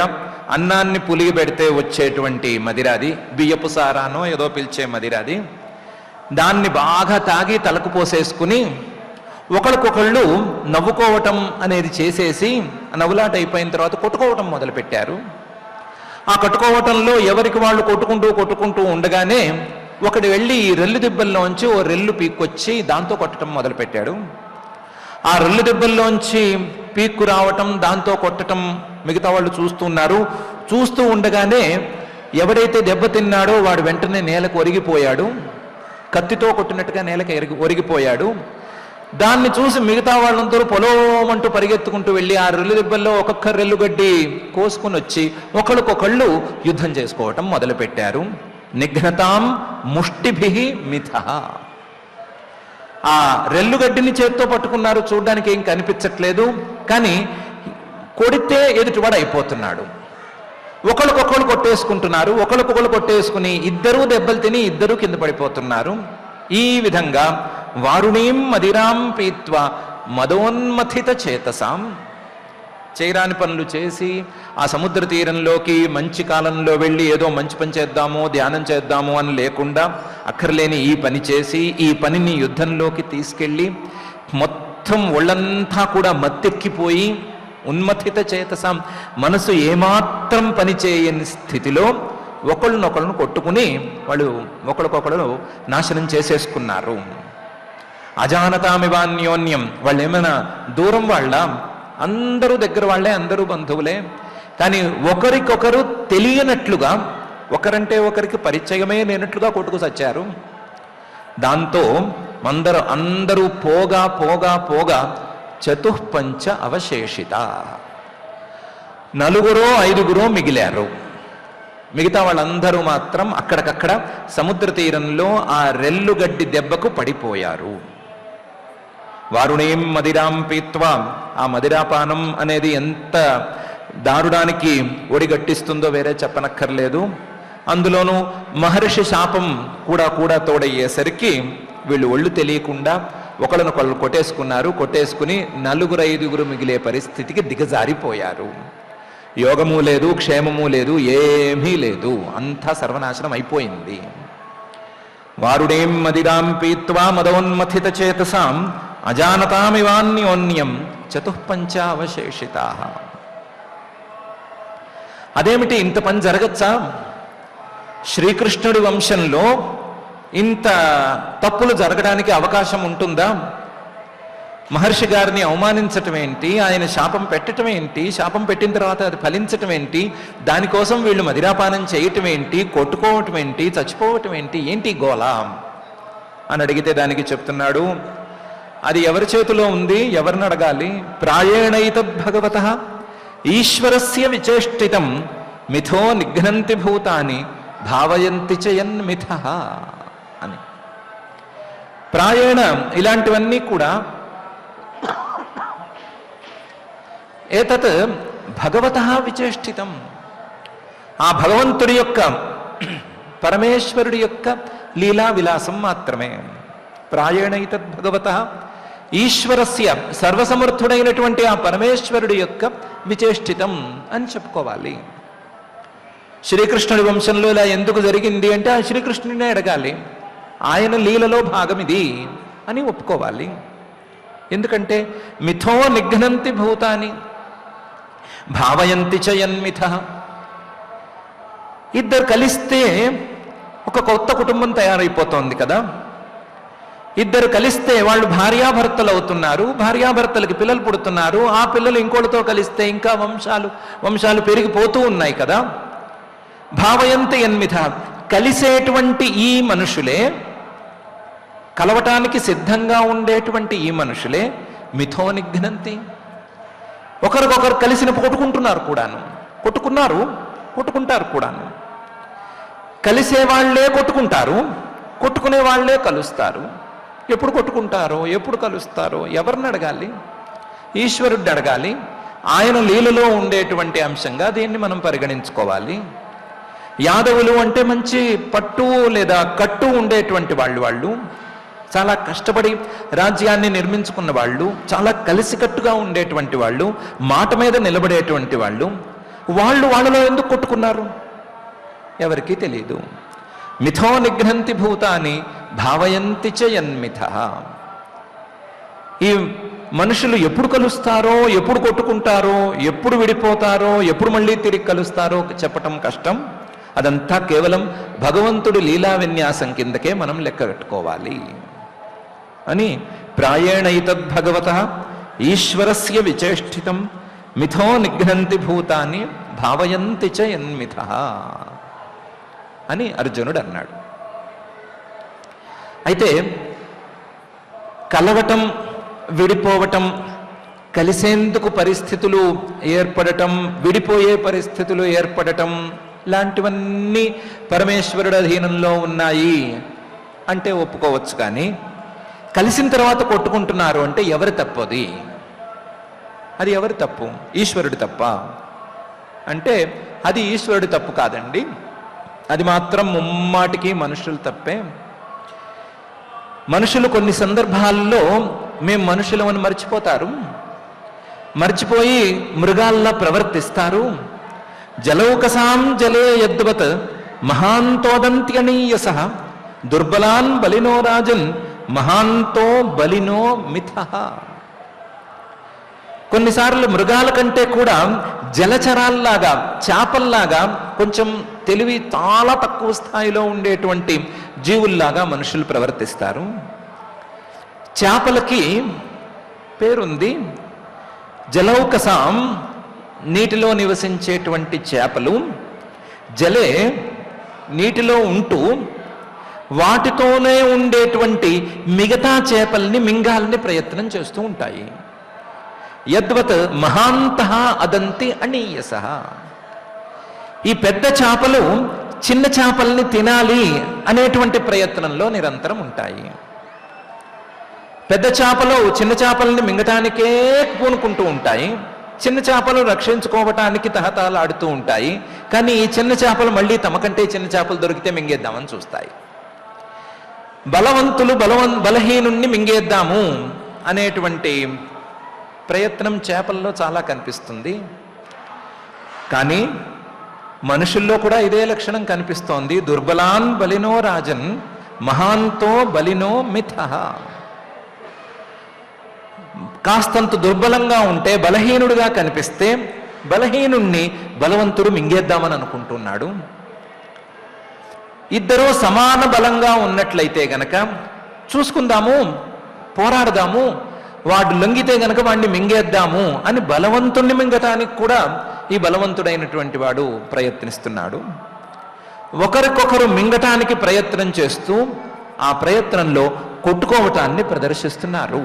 అన్నాన్ని పులిగి పెడితే వచ్చేటువంటి మదిర, అది బియ్యపు సారానో ఏదో పిలిచే మదిర. అది దాన్ని బాగా తాగి తలకు పోసేసుకుని ఒకరికొకళ్ళు నవ్వుకోవటం అనేది చేసేసి నవ్వులాట అయిపోయిన తర్వాత కొట్టుకోవటం మొదలుపెట్టారు. ఆ కొట్టుకోవటంలో ఎవరికి వాళ్ళు కొట్టుకుంటూ ఉండగానే ఒకడు వెళ్ళి ఈ రెల్లు దిబ్బల్లోంచి ఓ రెల్లు పీక్కొచ్చి దాంతో కొట్టడం మొదలుపెట్టాడు. ఆ రెల్లు దెబ్బల్లోంచి పీక్కు రావటం, దాంతో కొట్టడం మిగతా వాళ్ళు చూస్తున్నారు. చూస్తూ ఉండగానే ఎవడైతే దెబ్బతిన్నాడో వాడు వెంటనే నేలకు ఒరిగిపోయాడు. కత్తితో కొట్టినట్టుగా నేలకు ఒరిగిపోయాడు. దాన్ని చూసి మిగతా వాళ్ళందరూ పొలోమంటూ పరిగెత్తుకుంటూ వెళ్ళి ఆ రెల్లు దెబ్బల్లో ఒక్కొక్క రెల్లుగడ్డి కోసుకుని వచ్చి ఒకళ్ళకొకళ్ళు యుద్ధం చేసుకోవటం మొదలుపెట్టారు. నిఘ్నతాం ముష్టిభిః మిథః. ఆ రెల్లుగడ్డిని చేత్తో పట్టుకున్నారు. చూడ్డానికి ఏం కనిపించట్లేదు, కానీ కొడితే ఎదుటివాడు అయిపోతున్నాడు. ఒకళ్ళకొకళ్ళు కొట్టేసుకుంటున్నారు. ఒకళ్ళకొకళ్ళు కొట్టేసుకుని ఇద్దరూ దెబ్బలు తిని ఇద్దరూ కింద పడిపోతున్నారు. ఈ విధంగా వారుణీం మదిరాం పీత్వా మదోన్మథిత చేతసాం, చేయరాని పనులు చేసి ఆ సముద్ర తీరంలోకి మంచి కాలంలో వెళ్ళి ఏదో మంచి పని చేద్దాము, ధ్యానం చేద్దాము అని లేకుండా అక్కర్లేని ఈ పని చేసి ఈ పనిని యుద్ధంలోకి తీసుకెళ్ళి మొత్తం ఒళ్ళంతా కూడా మత్తెక్కిపోయి ఉన్మథిత చేతసాం, మనసు ఏమాత్రం పని చేయని స్థితిలో ఒకళ్ళనొకళ్ళను కొట్టుకుని వాళ్ళు ఒకళ్ళకొకళ్ళు నాశనం చేసేసుకున్నారు. అజానతామివాన్యోన్యం, వాళ్ళు ఏమైనా దూరం వాళ్ళ, అందరూ దగ్గర వాళ్ళే, అందరూ బంధువులే, కానీ ఒకరికొకరు తెలియనట్లుగా, ఒకరంటే ఒకరికి పరిచయమే లేనట్లుగా కొట్టుకు సచ్చారు. దాంతో అందరూ పోగా పోగా పోగా చతుఃపంచ అవశేషిత, 4-5 మిగిలారు. మిగతా వాళ్ళందరూ మాత్రం అక్కడికక్కడ సముద్ర తీరంలో ఆ రెల్లుగడ్డి దెబ్బకు పడిపోయారు. వారుణీం మదిరాం పీత్వా, ఆ మదిరాపానం అనేది ఎంత దారుడానికి ఒడిగట్టిస్తుందో వేరే చెప్పనక్కర్లేదు. అందులోనూ మహర్షి శాపం కూడా తోడయ్యేసరికి వీళ్ళు ఒళ్ళు తెలియకుండా ఒకళ్ళనొకళ్ళు కొట్టేసుకుని 4-5 మిగిలే పరిస్థితికి దిగజారిపోయారు. యోగము లేదు, క్షేమము లేదు, ఏమీ లేదు, అంతా సర్వనాశనం అయిపోయింది. వారుడేం మదిరాం పీత్వా మదోన్మథిత చేతసాం అజానతామివాన్యోన్యం చతుఃపంచావశేషితా. అదేమిటి, ఇంత పని జరగచ్చా? శ్రీకృష్ణుడి వంశంలో ఇంత తప్పులు జరగడానికి అవకాశం ఉంటుందా? మహర్షి గారిని అవమానించటం ఏంటి, ఆయన శాపం పెట్టడం ఏంటి, శాపం పెట్టిన తర్వాత అది ఫలించటం ఏంటి, దానికోసం వీళ్ళు మదిరాపానం చేయటం ఏంటి, కొట్టుకోవటం ఏంటి, చచ్చిపోవటం ఏంటి, ఏంటి గోలా అని అడిగితే దానికి చెప్తున్నాడు, అది ఎవరి చేతిలో ఉంది, ఎవరిని అడగాలి? ప్రాయేణైతద్భగవతః ఈశ్వరస్య విచేష్టితం మిథో నిఘ్నంతి భూతాని భావయంతి చయన్మిథః అని. ప్రాయేణ ఇలాంటివన్నీ కూడా ఏతత్ భగవతః విచేష్టితం, ఆ భగవంతుడి యొక్క పరమేశ్వరుడి యొక్క లీలా విలాసం మాత్రమే. ప్రాయేణైతద్ భగవతః ఈశ్వరస్య, సర్వసమర్థుడైనటువంటి ఆ పరమేశ్వరుడి యొక్క విచేష్టితం అని చెప్పుకోవాలి. శ్రీకృష్ణుడి వంశంలో ఇలా ఎందుకు జరిగింది అంటే ఆ శ్రీకృష్ణుడినే అడగాలి, ఆయన లీలలో భాగం ఇది అని ఒప్పుకోవాలి. ఎందుకంటే మిథో నిఘ్నంతి భూతాని భావయంతి చయన్మిథః. ఇద్దరు కలిస్తే ఒక కొత్త కుటుంబం తయారైపోతోంది కదా. ఇద్దరు కలిస్తే వాళ్ళు భార్యాభర్తలు అవుతున్నారు, భార్యాభర్తలకి పిల్లలు పుడుతున్నారు, ఆ పిల్లలు ఇంకోటితో కలిస్తే ఇంకా వంశాలు పెరిగిపోతూ ఉన్నాయి కదా. భావయంతి యన్మిథ, కలిసేటువంటి ఈ మనుషులే, కలవటానికి సిద్ధంగా ఉండేటువంటి ఈ మనుషులే మిథో నిఘ్నంతి. ఒకరికొకరు కలిసిన కొట్టుకుంటారు కూడాను. కలిసే వాళ్లే కొట్టుకుంటారు, కొట్టుకునే వాళ్లే కలుస్తారు. ఎప్పుడు కొట్టుకుంటారో ఎప్పుడు కలుస్తారో ఎవరిని అడగాలి? ఈశ్వరుడిని అడగాలి. ఆయన లీలలో ఉండేటువంటి అంశంగా దీన్ని మనం పరిగణించుకోవాలి. యాదవులు అంటే మంచి పట్టు లేదా కట్టు ఉండేటువంటి వాళ్ళు చాలా కష్టపడి రాజ్యాన్ని నిర్మించుకున్న వాళ్ళు, చాలా కలిసికట్టుగా ఉండేటువంటి వాళ్ళు, మాట మీద నిలబడేటువంటి వాళ్ళలో ఎందుకు కొట్టుకున్నారు? ఎవరికీ తెలియదు. మిథో నిఘ్నంతి భూతాని భావయంతి చ యన్మిథః. ఈ మనుషులు ఎప్పుడు కలుస్తారో, ఎప్పుడు కొట్టుకుంటారో, ఎప్పుడు విడిపోతారో, ఎప్పుడు మళ్ళీ తిరిగి కలుస్తారో చెప్పటం కష్టం. అదంతా కేవలం భగవంతుడి లీలా విన్యాసం కిందకే మనం లెక్క కట్టుకోవాలి అని. ప్రాయేణైతద్భగవతః ఈశ్వరస్య విచేష్టితం మిథో నిఘ్నంతి భూతాని భావయంతి చ యన్మిథః అని అర్జునుడు అన్నాడు. అయితే కలవటం, విడిపోవటం, కలిసేందుకు పరిస్థితులు ఏర్పడటం, విడిపోయే పరిస్థితులు ఏర్పడటం లాంటివన్నీ పరమేశ్వరుడు అధీనంలో ఉన్నాయి అంటే ఒప్పుకోవచ్చు. కానీ కలిసిన తర్వాత కొట్టుకుంటున్నారు అంటే ఎవరి తప్పు? అది ఎవరి తప్పు? ఈశ్వరుడి తప్ప అంటే అది ఈశ్వరుడి తప్పు కాదండి, అది మాత్రం ముమ్మాటికి మనుషులు తప్పే. మనుషులు కొన్ని సందర్భాల్లో మేము మనుషులమని మర్చిపోయి మృగాల్లా ప్రవర్తిస్తారు. జలౌకసాం జలే యద్వత్ మహాంతోదంత్యనీయసః దుర్బలాన్ బలినో రాజన్ మహాంతో బలినో మిథః. కొన్నిసార్లు మృగాల కంటే కూడా జలచరాల్లాగా, చేపల్లాగా, కొంచెం తెలివి చాలా తక్కువ స్థాయిలో ఉండేటువంటి జీవుల్లాగా మనుషులు ప్రవర్తిస్తారు. చేపలకి పేరుంది. జలౌకసాం నీటిలో నివసించేటువంటి చేపలు, జలే నీటిలో ఉంటూ వాటితోనే ఉండేటువంటి మిగతా చేపల్ని మింగాలని ప్రయత్నం చేస్తూ ఉంటాయి. యద్వత్ మహాంతః అదంతి అనీయసః. ఈ పెద్ద చేపలు చిన్న చేపల్ని తినాలి అనేటువంటి ప్రయత్నంలో నిరంతరం ఉంటాయి. పెద్ద చేపలు చిన్న చేపలని మింగటానికే పూనుకుంటూ ఉంటాయి, చిన్న చేపలు రక్షించుకోవటానికి తహతహలాడుతూ ఉంటాయి. కానీ ఈ చిన్న చేపలు మళ్ళీ తమకంటే చిన్న చేపలు దొరికితే మింగేద్దామని చూస్తాయి. బలవంతులు బలహీనుణ్ణి మింగేద్దాము అనేటువంటి ప్రయత్నం చేపల్లో చాలా కనిపిస్తుంది. కానీ మనుషుల్లో కూడా ఇదే లక్షణం కనిపిస్తోంది. దుర్బలాన్ బలినో రాజన్ మహాంతో బలినో మిథః. కాస్తంత దుర్బలంగా ఉంటే, బలహీనుడిగా కనిపిస్తే బలహీనుణ్ణి బలవంతుడు మింగేద్దామని అనుకుంటున్నాడు. ఇద్దరూ సమాన బలంగా ఉన్నట్లయితే గనక చూసుకుందాము, పోరాడదాము, వాడు లొంగితే గనక వాడిని మింగేద్దాము అని బలవంతుణ్ణి మింగటానికి కూడా ఈ బలవంతుడైనటువంటి వాడు ప్రయత్నిస్తున్నాడు. ఒకరికొకరు మింగటానికి ప్రయత్నం చేస్తూ ఆ ప్రయత్నంలో కొట్టుకోవటాన్ని ప్రదర్శిస్తున్నారు.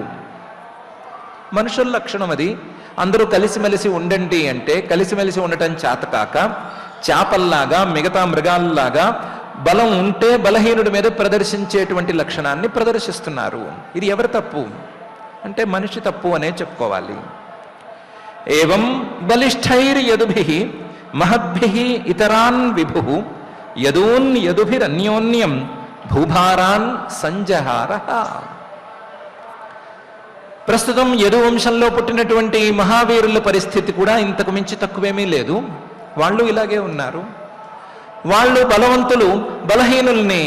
మనుషుల లక్షణం అది. అందరూ కలిసిమెలిసి ఉండండి అంటే కలిసిమెలిసి ఉండటం చేతకాక చేపల్లాగా మిగతా మృగాల్లాగా బలం ఉంటే బలహీనుడి మీద ప్రదర్శించేటువంటి లక్షణాన్ని ప్రదర్శిస్తున్నారు. ఇది ఎవరి తప్పు అంటే మనిషి తప్పు అనే చెప్పుకోవాలి. ఏవం బలిష్ఠైర్ యదుభిః మహద్భిః ఇతరాన్ విభుః యదూన్ యదుభిరన్యోన్యం భూభారాన్ సంజహారః. ప్రస్తుతం యదు వంశంలో పుట్టినటువంటి మహావీరుల పరిస్థితి కూడా ఇంతకు మించి తక్కువేమీ లేదు. వాళ్ళు ఇలాగే ఉన్నారు. వాళ్ళు బలవంతులు బలహీనుల్ని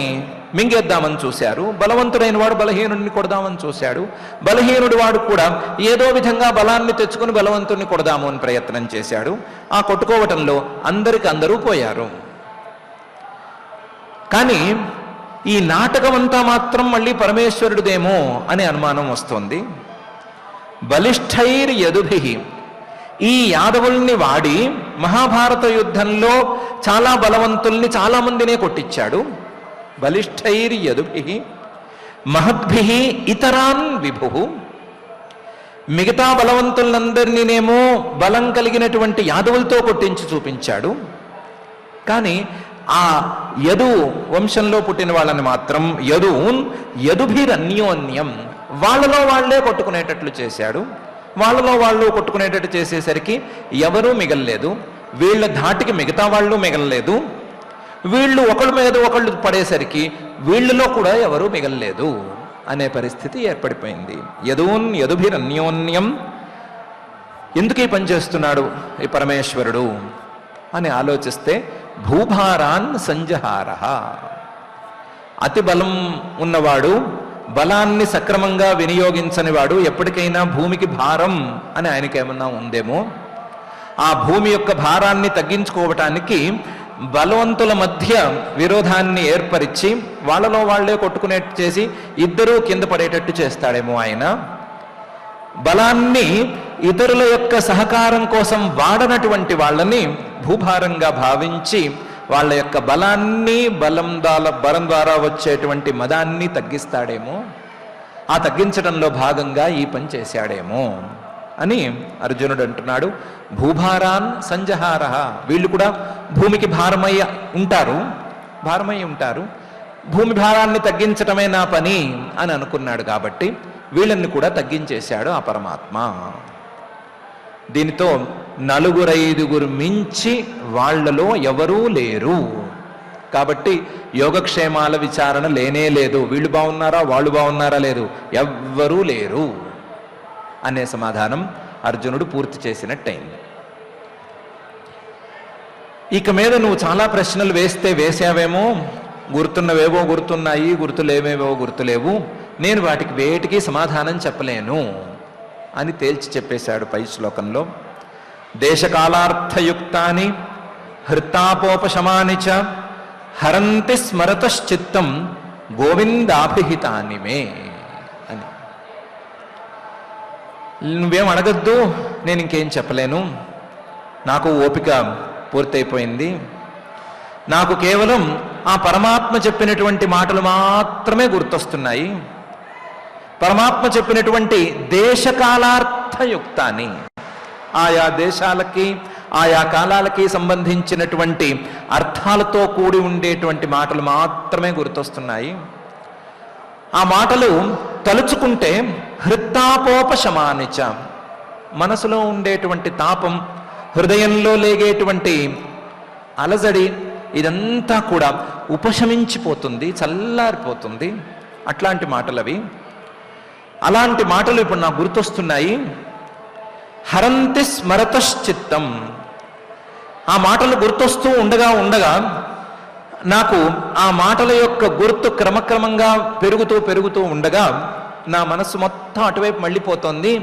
మింగేద్దామని చూశారు, బలవంతుడైన వాడు బలహీనుడిని కొడదామని చూశాడు, బలహీనుడి వాడు కూడా ఏదో విధంగా బలాన్ని తెచ్చుకుని బలవంతుడిని కొడదాము అని ప్రయత్నం చేశాడు. ఆ కొట్టుకోవటంలో అందరూ పోయారు. కానీ ఈ నాటకం అంతా మాత్రం మళ్ళీ పరమేశ్వరుడిదేమో అనే అనుమానం వస్తోంది. బలిష్ఠైర్ యదుభిః, ఈ యాదవుల్ని వాడి మహాభారత యుద్ధంలో చాలా బలవంతుల్ని చాలా మందినే కొట్టించాడు. బలిష్ఠైర్ యదుభిః మహద్భిః ఇతరాన్ విభుః, మిగతా బలవంతులందరినీనేమో బలం కలిగినటువంటి యాదవులతో కొట్టించి చూపించాడు. కానీ ఆ యదు వంశంలో పుట్టిన వాళ్ళని మాత్రం యదుభిరన్యోన్యం వాళ్ళలో వాళ్లే కొట్టుకునేటట్లు చేశాడు. వాళ్ళలో వాళ్ళు కొట్టుకునేటట్టు చేసేసరికి ఎవరూ మిగల్లేదు. వీళ్ళ ధాటికి మిగతా వాళ్ళు మిగలలేదు. వీళ్ళు ఒకళ్ళ మీద ఒకళ్ళు పడేసరికి వీళ్ళలో కూడా ఎవరూ మిగలలేదు అనే పరిస్థితి ఏర్పడిపోయింది. యదుభిరన్యోన్యం. ఎందుకు ఈ పని చేస్తున్నాడు ఈ పరమేశ్వరుడు అని ఆలోచిస్తే భూభారాన్ సంజహారః. అతి బలం ఉన్నవాడు, బలాన్ని సక్రమంగా వినియోగించని వాడు ఎప్పటికైనా భూమికి భారం అని ఆయనకేమన్నా ఉందేమో. ఆ భూమి యొక్క భారాన్ని తగ్గించుకోవటానికి బలవంతుల మధ్య విరోధాన్ని ఏర్పరిచి వాళ్ళలో వాళ్లే కొట్టుకునేట్టు చేసి ఇద్దరూ కింద పడేటట్టు చేస్తాడేమో ఆయన. బలాన్ని ఇతరుల యొక్క సహకారం కోసం వాడనటువంటి వాళ్ళని భూభారంగా భావించి వాళ్ళ యొక్క బలాన్ని బలం ద్వారా వచ్చేటువంటి మదాన్ని తగ్గిస్తాడేమో. ఆ తగ్గించడంలో భాగంగా ఈ పని చేశాడేమో అని అర్జునుడు అంటున్నాడు. భూభారాన్ సంజహారః. వీళ్ళు కూడా భూమికి భారమై ఉంటారు. భూమి భారాన్ని తగ్గించటమే నా పని అని అనుకున్నాడు కాబట్టి వీళ్ళని కూడా తగ్గించేశాడు ఆ పరమాత్మ. దీనితో 4-5 మించి వాళ్లలో ఎవరూ లేరు. కాబట్టి యోగక్షేమాల విచారణ లేనే లేదు. వీళ్ళు బాగున్నారా వాళ్ళు బాగున్నారా లేదు, ఎవ్వరూ లేరు అనే సమాధానం అర్జునుడు పూర్తి చేసినట్టయింది. ఇక మీద నువ్వు చాలా ప్రశ్నలు వేసావేమో, గుర్తున్నవేవో గుర్తున్నాయి, గుర్తులేవేవో గుర్తులేవు, నేను వాటికి వేటికి సమాధానం చెప్పలేను అని తేల్చి చెప్పేశాడు పై శ్లోకంలో. దేశకాలార్థయుక్తాని హృత్తాపోపశమాని చ హరంతి స్మరతశ్చిత్తం గోవిందాభిహితాని మే అని. నువ్వేం అడగద్దు, నేను ఇంకేం చెప్పలేను, నాకు ఓపిక పూర్తయిపోయింది, నాకు కేవలం ఆ పరమాత్మ చెప్పినటువంటి మాటలు మాత్రమే గుర్తొస్తున్నాయి. పరమాత్మ చెప్పినటువంటి దేశకాలార్థయుక్తాన్ని, ఆయా దేశాలకి ఆయా కాలాలకి సంబంధించినటువంటి అర్థాలతో కూడి ఉండేటువంటి మాటలు మాత్రమే గుర్తొస్తున్నాయి. ఆ మాటలు తలుచుకుంటే హృత్తాపోపశమానిచ, మనసులో ఉండేటువంటి తాపం, హృదయంలో లేగేటువంటి అలజడి ఇదంతా కూడా ఉపశమించిపోతుంది, చల్లారిపోతుంది. అట్లాంటి మాటలవి. అలాంటి మాటలు ఇప్పుడు నాకు గుర్తొస్తున్నాయి. హరంతి స్మరతశ్చిత్తం. ఆ మాటలు గుర్తొస్తూ ఉండగా ఉండగా నాకు ఆ మాటల యొక్క గుర్తు క్రమక్రమంగా పెరుగుతూ ఉండగా నా మనస్సు మొత్తం అటువైపు మళ్ళీపోతోంది.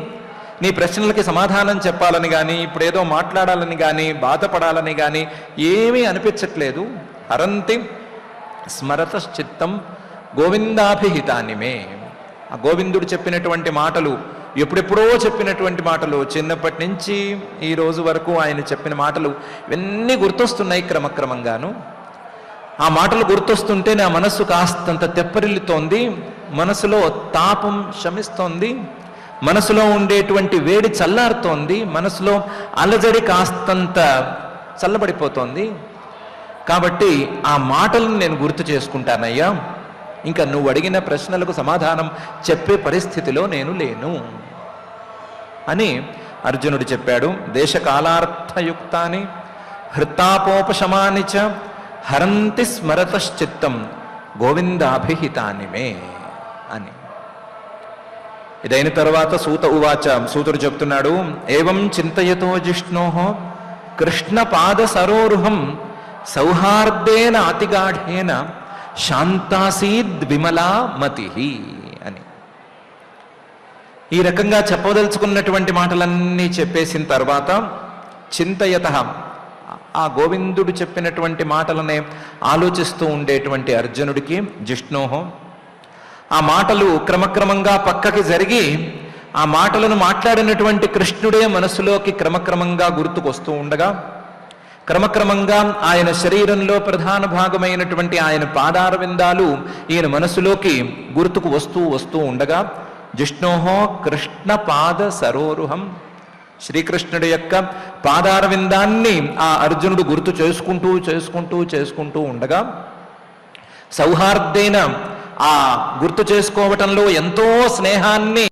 నీ ప్రశ్నలకి సమాధానం చెప్పాలని కానీ, ఇప్పుడేదో మాట్లాడాలని కానీ, బాధపడాలని కానీ ఏమీ అనిపించట్లేదు. హరంతి స్మరతశ్చిత్తం గోవిందాభిహితానిమే. ఆ గోవిందుడు చెప్పినటువంటి మాటలు, ఎప్పుడెప్పుడో చెప్పినటువంటి మాటలు, చిన్నప్పటి నుంచి ఈ రోజు వరకు ఆయన చెప్పిన మాటలు ఇవన్నీ గుర్తొస్తున్నాయి క్రమక్రమంగాను. ఆ మాటలు గుర్తొస్తుంటే నా మనస్సు కాస్తంత తెప్పరిల్లుతోంది, మనసులో తాపం శమిస్తోంది, మనసులో ఉండేటువంటి వేడి చల్లారుతోంది, మనసులో అలజడి కాస్తంత చల్లబడిపోతోంది. కాబట్టి ఆ మాటలను నేను గుర్తు చేసుకుంటానయ్యా. ఇంకా నువ్వు అడిగిన ప్రశ్నలకు సమాధానం చెప్పే పరిస్థితిలో నేను లేను అని అర్జునుడు చెప్పాడు. దేశకాలార్థయుక్తాని హృత్తాపోపశమాని చ హరంతి స్మరతశ్చిత్తం గోవిందాభిహితానిమే అని. ఇదైన తర్వాత సూత ఉవాచ, సూతుడు చెప్తున్నాడు, ఏవం చింతయతో జిష్ణోః కృష్ణపాద సరోరుహం సౌహార్దేన అతిగాఢేన శాంతాసీద్ విమలా మతిః అని. ఈ రకంగా చెప్పదలుచుకున్నటువంటి మాటలన్నీ చెప్పేసిన తర్వాత చింతయతః, ఆ గోవిందుడు చెప్పినటువంటి మాటలనే ఆలోచిస్తూ ఉండేటువంటి అర్జునుడికి జిష్ణోః ఆ మాటలు క్రమక్రమంగా పక్కకి జరిగి ఆ మాటలను మాట్లాడినటువంటి కృష్ణుడే మనసులోకి క్రమక్రమంగా గుర్తుకొస్తూ ఉండగా, క్రమక్రమంగా ఆయన శరీరంలో ప్రధాన భాగమైనటువంటి ఆయన పాదార విందాలు ఈయన మనసులోకి గుర్తుకు వస్తూ ఉండగా, జిష్ణోః కృష్ణ పాద సరోరుహం, శ్రీకృష్ణుడి యొక్క పాదార విందాన్ని ఆ అర్జునుడు గుర్తు చేసుకుంటూ ఉండగా, సౌహార్దేన ఆ గుర్తు చేసుకోవటంలో ఎంతో స్నేహాన్ని.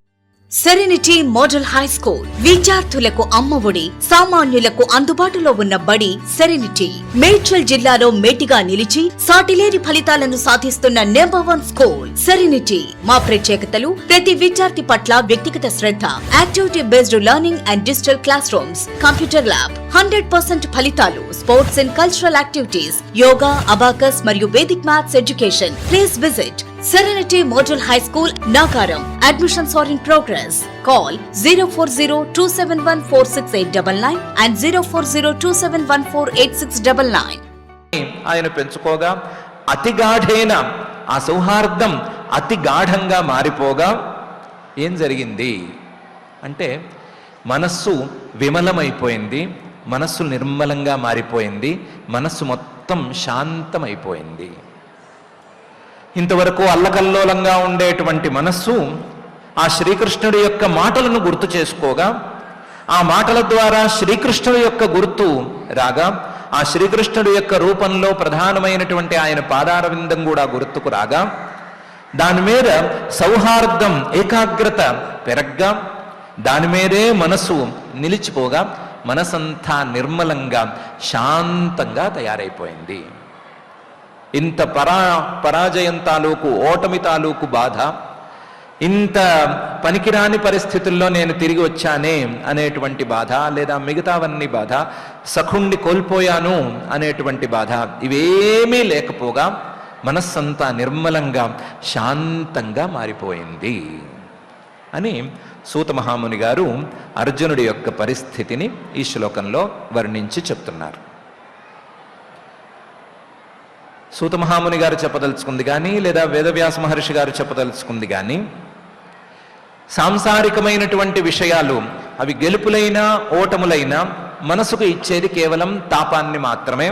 సెరెనిటీ మోడల్ హై స్కూల్ విద్యార్థులకు అమ్మఒడి, సామాన్యులకు అందుబాటులో ఉన్న బడి సెరెనిటీ. మేడ్చల్ జిల్లాలో మేటిగా నిలిచి సాటిలేని ఫలితాలను సాధిస్తున్న నంబర్ 1 స్కూల్ సెరెనిటీ. మా ప్రత్యేకతలు ప్రతి విద్యార్థి పట్ల వ్యక్తిగత శ్రద్ధ, activity based learning and digital class rooms, computer lab, 100% ఫలితాలు, sports and cultural activities, yoga, abacus మరియు Vedic maths education. Please visit Serenity Model High School, Nagaram. Admissions are in progress. Call 04027146899 and 04027148699.
ఆయన పెంచుకోగా అతి గాఢేన ఆ సౌహార్దం అతి గాఢంగా మారిపోగా ఏం జరిగింది అంటే, మనస్సు విమలమైపోయింది, మనస్సు నిర్మలంగా మారిపోయింది, మనస్సు మొత్తం శాంతమైపోయింది. ఇంతవరకు అల్లకల్లోలంగా ఉండేటువంటి మనస్సు ఆ శ్రీకృష్ణుడి యొక్క మాటలను గుర్తు చేసుకోగా, ఆ మాటల ద్వారా శ్రీకృష్ణుడి యొక్క గుర్తు రాగా, ఆ శ్రీకృష్ణుడి యొక్క రూపంలో ప్రధానమైనటువంటి ఆయన పాదారవిందం కూడా గుర్తుకు రాగా, దాని మీద సౌహార్దం ఏకాగ్రత పెరగ్గా, దాని మీదే మనసు నిలిచిపోగా, మనసంతా నిర్మలంగా శాంతంగా తయారైపోయింది. ఇంత పరాజయం తాలూకు, ఓటమి తాలూకు బాధ, ఇంత పనికిరాని పరిస్థితుల్లో నేను తిరిగి వచ్చానే అనేటువంటి బాధ, లేదా మిగతావన్నీ బాధ, సఖుణ్ణి కోల్పోయాను అనేటువంటి బాధ, ఇవేమీ లేకపోగా మనస్సంతా నిర్మలంగా శాంతంగా మారిపోయింది అని సూత మహాముని గారు అర్జునుడి యొక్క పరిస్థితిని ఈ శ్లోకంలో వర్ణించి చెప్తున్నారు. సూత మహాముని గారు చెప్పదలుచుకుంది కానీ, లేదా వేదవ్యాస మహర్షి గారు చెప్పదలుచుకుంది కానీ, సాంసారికమైనటువంటి విషయాలు అవి గెలుపులైనా ఓటములైనా మనసుకు ఇచ్చేది కేవలం తాపాన్ని మాత్రమే.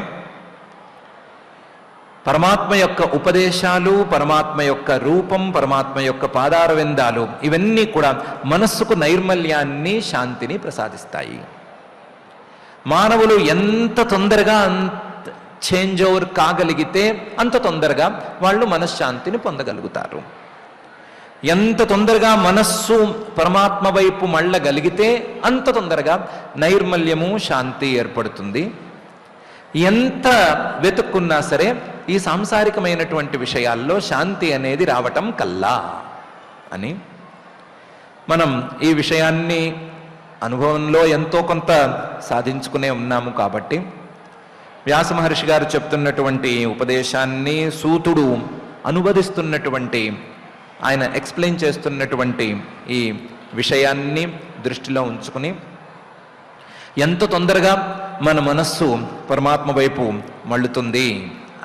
పరమాత్మ యొక్క ఉపదేశాలు, పరమాత్మ యొక్క రూపం, పరమాత్మ యొక్క పాదారవిందాలు ఇవన్నీ కూడా మనస్సుకు నైర్మల్యాన్ని, శాంతిని ప్రసాదిస్తాయి. మానవులు ఎంత తొందరగా చేంజ్ ఓవర్ కాగలిగితే అంత తొందరగా వాళ్ళు మనశ్శాంతిని పొందగలుగుతారు. ఎంత తొందరగా మనస్సు పరమాత్మ వైపు మళ్ళగలిగితే అంత తొందరగా నైర్మల్యము, శాంతి ఏర్పడుతుంది. ఎంత వెతుక్కున్నా సరే ఈ సాంసారికమైనటువంటి విషయాల్లో శాంతి అనేది రావటం కల్లా అని మనం ఈ విషయాన్ని అనుభవంలో ఎంతో కొంత సాధించుకునే ఉన్నాము. కాబట్టి వ్యాస మహర్షి గారు చెప్తున్నటువంటి ఉపదేశాన్ని సూతుడు అనువదిస్తున్నటువంటి, ఆయన ఎక్స్ప్లెయిన్ చేస్తున్నటువంటి ఈ విషయాన్ని దృష్టిలో ఉంచుకుని ఎంత తొందరగా మన మనస్సు పరమాత్మ వైపు మళ్ళుతుంది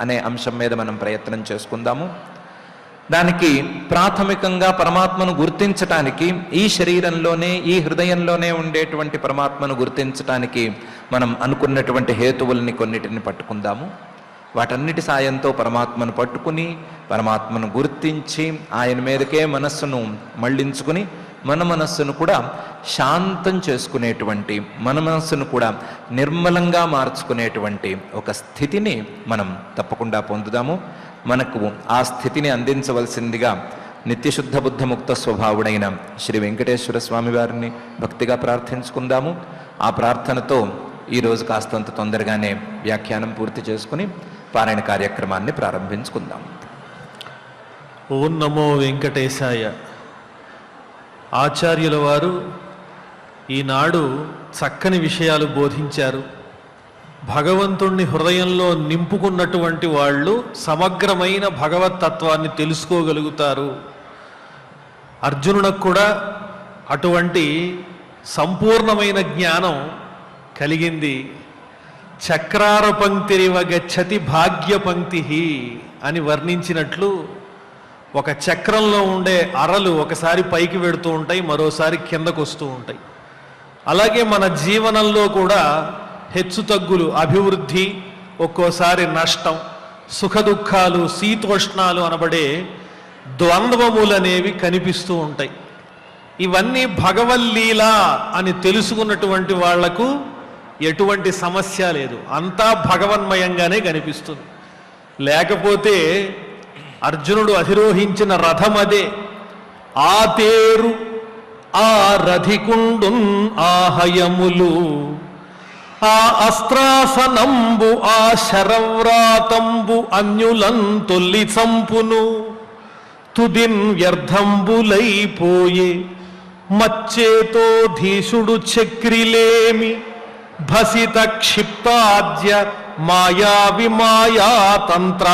అనే అంశం మీద మనం ప్రయత్నం చేసుకుందాము. దానికి ప్రాథమికంగా పరమాత్మను గుర్తించటానికి ఈ శరీరంలోనే, ఈ హృదయంలోనే ఉండేటువంటి పరమాత్మను గుర్తించటానికి మనం అనుకున్నటువంటి హేతువుల్ని కొన్నిటిని పట్టుకుందాము. వాటన్నిటి సాయంతో పరమాత్మను పట్టుకుని, పరమాత్మను గుర్తించి, ఆయన మీదకే మనస్సును మళ్ళించుకుని మన మనస్సును కూడా శాంతం చేసుకునేటువంటి, మన మనస్సును కూడా నిర్మలంగా మార్చుకునేటువంటి ఒక స్థితిని మనం తప్పకుండా పొందుదాము. మనకు ఆ స్థితిని అందించవలసిందిగా నిత్యశుద్ధ బుద్ధముక్త స్వభావుడైన శ్రీ వెంకటేశ్వర స్వామి వారిని భక్తిగా ప్రార్థించుకుందాము. ఆ ప్రార్థనతో ఈరోజు కాస్తంత తొందరగానే వ్యాఖ్యానం పూర్తి చేసుకుని పారాయణ కార్యక్రమాన్ని ప్రారంభించుకుందాం.
ఓం నమో వెంకటేశాయ. ఆచార్యుల వారు ఈనాడు చక్కని విషయాలు బోధించారు. భగవంతుణ్ణి హృదయంలో నింపుకున్నటువంటి వాళ్ళు సమగ్రమైన భగవత్తత్వాన్ని తెలుసుకోగలుగుతారు. అర్జునునికి కూడా అటువంటి సంపూర్ణమైన జ్ఞానం కలిగింది. చక్రార పంక్తిరివ గచ్చతి భాగ్య పంక్తి అని వర్ణించినట్లు ఒక చక్రంలో ఉండే అరలు ఒకసారి పైకి వెడుతూ ఉంటాయి, మరోసారి కిందకు వస్తూ ఉంటాయి. అలాగే మన జీవనంలో కూడా హెచ్చుతగ్గులు, అభివృద్ధి, ఒక్కోసారి నష్టం, సుఖదుఖాలు, శీతోష్ణాలు అనబడే ద్వంద్వములనేవి కనిపిస్తూ ఉంటాయి. ఇవన్నీ భగవల్లీల అని తెలుసుకున్నటువంటి వాళ్లకు ఎటువంటి సమస్య లేదు, అంతా భగవన్మయంగానే కనిపిస్తుంది. లేకపోతే అర్జునుడు అధిరోహించిన రథం అదే. ఆ తేరు ఆ రథికుండున్ ఆహయములు, ఆ అస్త్రాసనంబు ఆ శరవ్రాతంబు అన్యులం తొల్లి చంపును, తుదిన్ వ్యర్థంబులైపోయే మచ్చేతో ధీషుడు చక్రిలేమి, భసిత క్షిప్తాద్య మాయా విమాయాతంత్ర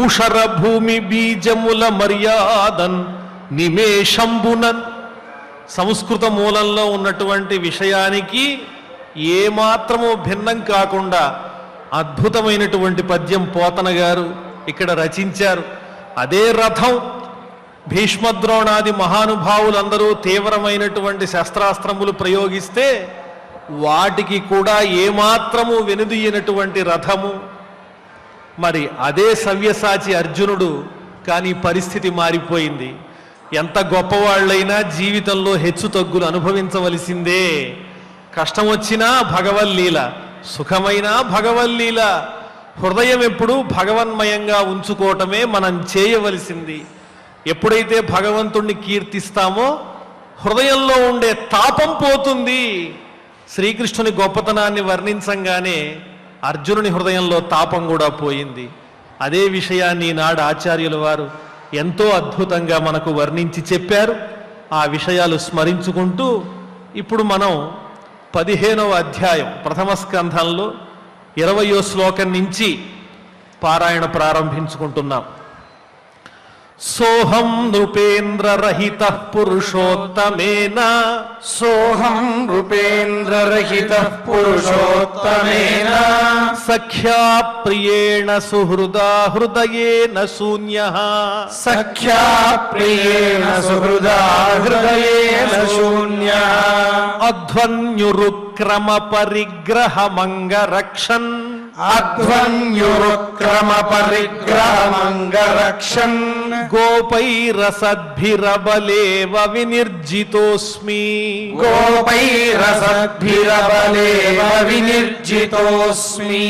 ఊషర భూమి బీజముల మర్యాదన్ నిమేషంబునన్. సంస్కృత మూలంలో ఉన్నటువంటి విషయానికి ఏమాత్రమో భిన్నం కాకుండా అద్భుతమైనటువంటి పద్యం పోతన గారు ఇక్కడ రచించారు. అదే రథం భీష్మద్రోణాది మహానుభావులందరూ తీవ్రమైనటువంటి శస్త్రాస్త్రములు ప్రయోగిస్తే వాటికి కూడా ఏమాత్రము వెనుదీయనటువంటి రథము. మరి అదే సవ్యసాచి అర్జునుడు, కానీ పరిస్థితి మారిపోయింది. ఎంత గొప్పవాళ్ళైనా జీవితంలో హెచ్చు తగ్గులు అనుభవించవలసిందే. కష్టం వచ్చినా భగవల్లీల, సుఖమైనా భగవల్లీల. హృదయం ఎప్పుడు భగవన్మయంగా ఉంచుకోవటమే మనం చేయవలసింది. ఎప్పుడైతే భగవంతుణ్ణి కీర్తిస్తామో హృదయంలో ఉండే తాపం పోతుంది. శ్రీకృష్ణుని గొప్పతనాన్ని వర్ణించంగానే అర్జునుని హృదయంలో తాపం కూడా పోయింది. అదే విషయాన్ని నాడు ఆచార్యుల వారు ఎంతో అద్భుతంగా మనకు వర్ణించి చెప్పారు. ఆ విషయాలు స్మరించుకుంటూ ఇప్పుడు మనం 15వ అధ్యాయం ప్రథమ స్కంధంలో 20వ శ్లోకం నుంచి పారాయణ ప్రారంభించుకుంటున్నాం. సోహం నృపేంద్ర రహిత పురుషోత్తమేన,
సోహం నృపేంద్ర రహిత పురుషోత్తమేన,
సఖ్యా ప్రియేణ సుహృదా హృదయేన శూన్యః,
సఖ్యా ప్రియేణ సుహృదా హృదయేన శూన్యః,
అధ్వన్యురుక్రమ పరిగ్రహమంగరక్షన్,
అధ్వన్యురుక్రమ పరిగ్రహమంగరక్షన్
గోపైరసద్భిరబలేవ వినిర్జితోస్మి
గోపైరసద్భిరబలేవ వినిర్జితోస్మి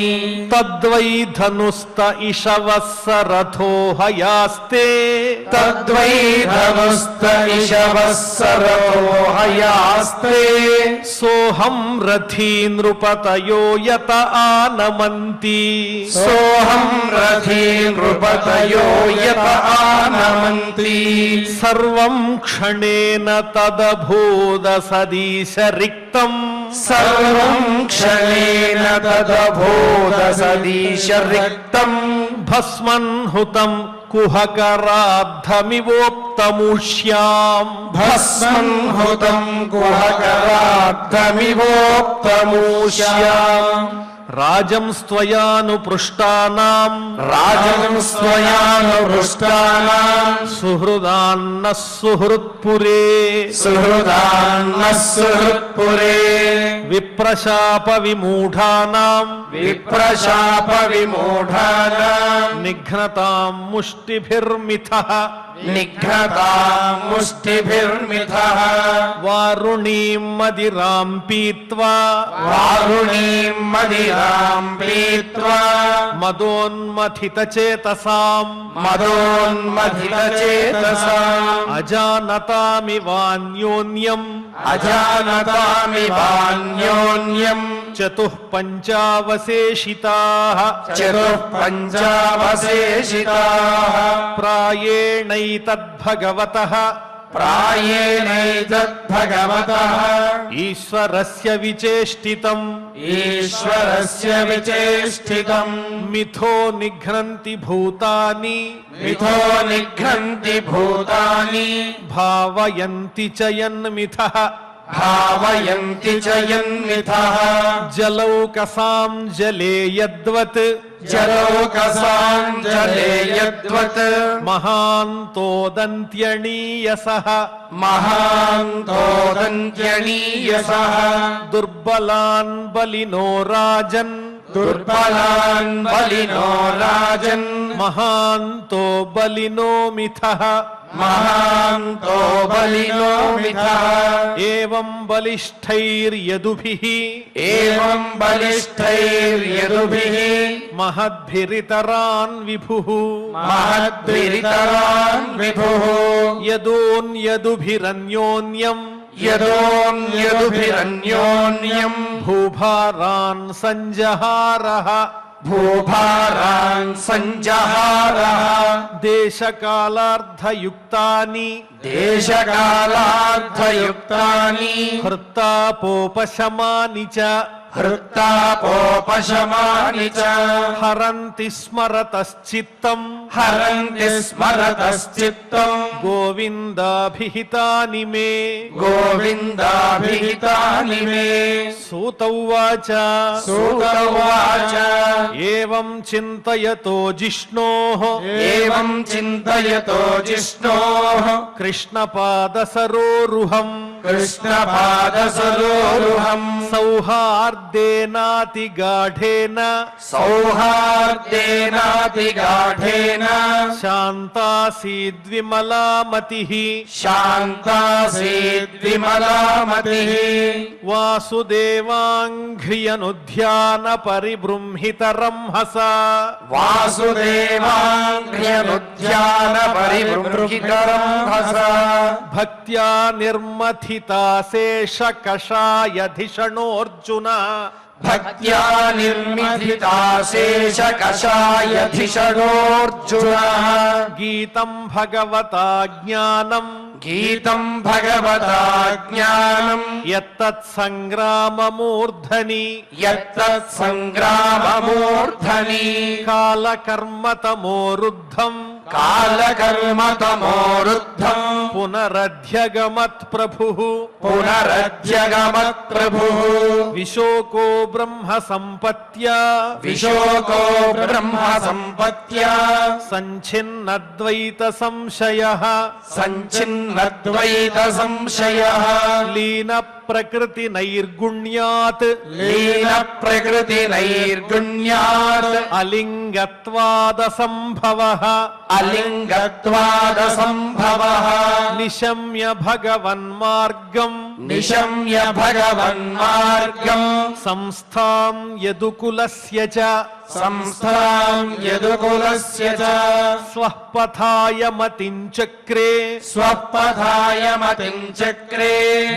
తద్వై ధనుస్త ఇషవస్సరథో హయాస్తే
తద్వై ధనుస్త ఇషవస్సరో హయాస్తే
సోహం రథీ నృపతయో యత ఆనమంతి
సోహం రథీ నృపతయో యత ఆనమంతి
సర్వం క్షణేన తదభూద సదీశ రిక్తం
సర్వం క్షణేన తదభూత సదీశ రిక్తం
భస్మన్హుతం కుహకరాద్ధమివోక్తమూష్యాం
భస్మన్హుతం కుహకరార్థమివోక్తమూష్యాం
రాజంస్త్వయానుపృష్టానాం
రాజంస్త్వయానుపృష్టానాం
సుహృదాన్నః సుహృత్పురే
సుహృదాన్నః సుహృత్పురే
విప్రశాప విమూఢానాం
విప్రశాప విమూఢానాం
నిఘ్నతాం ముష్టిభిర్మిథః
నిఘ్నతాం ముష్టిభిర్మిథః
వారుణీం మదిరాం పీత్వా
వారుణీం మదిరాం పీత్వా
మదోన్మథితచేతసాం
మదోన్మథితచేతసాం
అజానతామివాన్యోన్యం
అజానతామివాన్యోన్యం
చతుః పంచావశేషితాః
చతుః పంచావశేషితాః
ప్రాయేణైతద్భగవతః
ప్రాయేణైతద్భగవతః
ఈశ్వరస్య విచేష్టితం
ఈశ్వరస్య విచేష్టితం
మిథో నిఘ్నంతి భూతాని
మిథో నిఘ్నంతి భూతాని
భావయంతి చ యన్మిథః
భావయంతి చ యన్మిథః
జలౌకసాం జలే యద్వత్
జలౌకసాంజలే యద్వత్
మహాంతోదంత్యణీయసః
మహాంతోదంత్యణీయసః
దుర్బలాన్ బలినో రాజన్
దుర్బలాన్ బలినో రాజన్
మహాంతో బలినో మిథః
మహాంతో బలినో మిథః
ఏవం బలిష్ఠైర్యదుభిః
ఏవం బలిష్ఠైర్యదుభిః
మహద్భిరితరాన్ విభుః
మహద్భిరితరాన్ విభుః
యదోన్యదుభిరన్యోన్యం
యదోన్యదుభిరన్యోన్యం
భూభారాన్ సంజహారః
భూభారాన్ సంజహారః
దేశకాలార్థయుక్తాని
దేశకాలార్థయుక్తాని
హృత్తాపోపశమాని చ
హృత్తాపోపశమాని చ
హరంతి స్మరతశ్చిత్తం
హరంతి స్మరతశ్చిత్తం
గోవిందాభిహితాని మే
గోవిందాభిహితాని మే
సూత ఉవాచ
సూత ఉవాచ
ఏవం చింతయతో జిష్ణోః
ఏవం చింతయతో జిష్ణోః
కృష్ణపాదసరోరుహం
కృష్ణపాదసరోరుహం
సౌహార్దేనాతిగాఢేన
సౌహార్దేనాతిగాఢేన
శాంతాసీద్విమలామతిః
శాంతాసీద్విమలామతిః
వాసుదేవాంఘ్రియనుధ్యాన పరిబృంహితరంహస
వాసుదేవాంఘ్రియనుధ్యాన పరిబృంహితరంహస
భక్త్యా నిర్మథితాశేష కషాయధిషణోర్జున
భక్త్యా నిర్మిథితాశేష కషాయధిషణోర్జునః
గీతం భగవతా జ్ఞానం
గీతం భగవతా జ్ఞానం
యత్తత్ సంగ్రామమూర్ధని
యత్తత్ సంగ్రామమూర్ధని
కాలకర్మతమోరుద్ధం
కాలకర్మతమోరుద్ధం
పునరధ్యగమత్ ప్రభుః
పునరధ్యగమత్ ప్రభుః
విశోకో బ్రహ్మ సంపత్యా
విశోకో బ్రహ్మ సంపత్యా
సంఛిన్నద్వైత సంశయః
సంచిన్నద్వైత సంశయః
లీన ప్రకృతి నైర్గుణ్యాత్
లీన ప్రకృతి నైర్గుణ్యాత్
అలింగత్వాద సంభవ
అలింగత్వాద సంభవ
నిశమ్య భగవన్మార్గం
నిశమ్య భగవన్మార్గం
సంస్థాం యదుకులస్య చ
సంస్థాం యదుకులస్య చ
స్వపథాయ మతిం చక్రే
స్వపథాయ మతిం చక్రే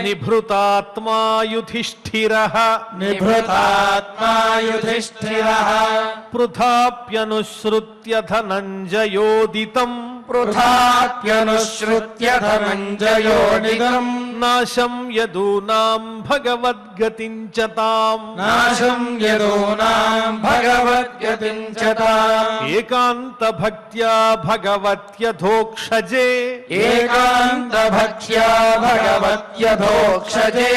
నిభృతాత్మా యుధిష్ఠిరః
నిభృతాత్మా యుధిష్ఠిరః
పృథాప్యనుసృత్య ధనంజయోదితం
పృథాప్యనుసృత్య ధనంజయోనిదం
నాశం యదూనాం భగవద్గతిం చ తాం
నాశం యదూనాం భగవద్గతిం చ తాం
ఏకాంత భక్త్యా భగవత్యధోక్షజే
ఏకాంత భక్త్యా భగవత్యధోక్షజే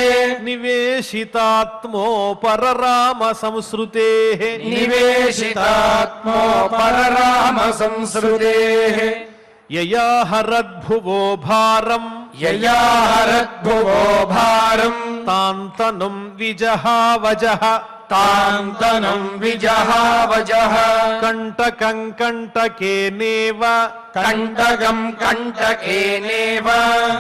నివేశితాత్మో పరరామ సంస్ృతేః
నివేశితాత్మో పరరామ సంస్రుతేః
యయా హరద్భువో భారం
యయా హరద్భువో భారం
తాంతనుం విజహావజః
తాంతనం విజహావజః
కంటకం కంటకేనేవ
కంటకం కంటకేనేవ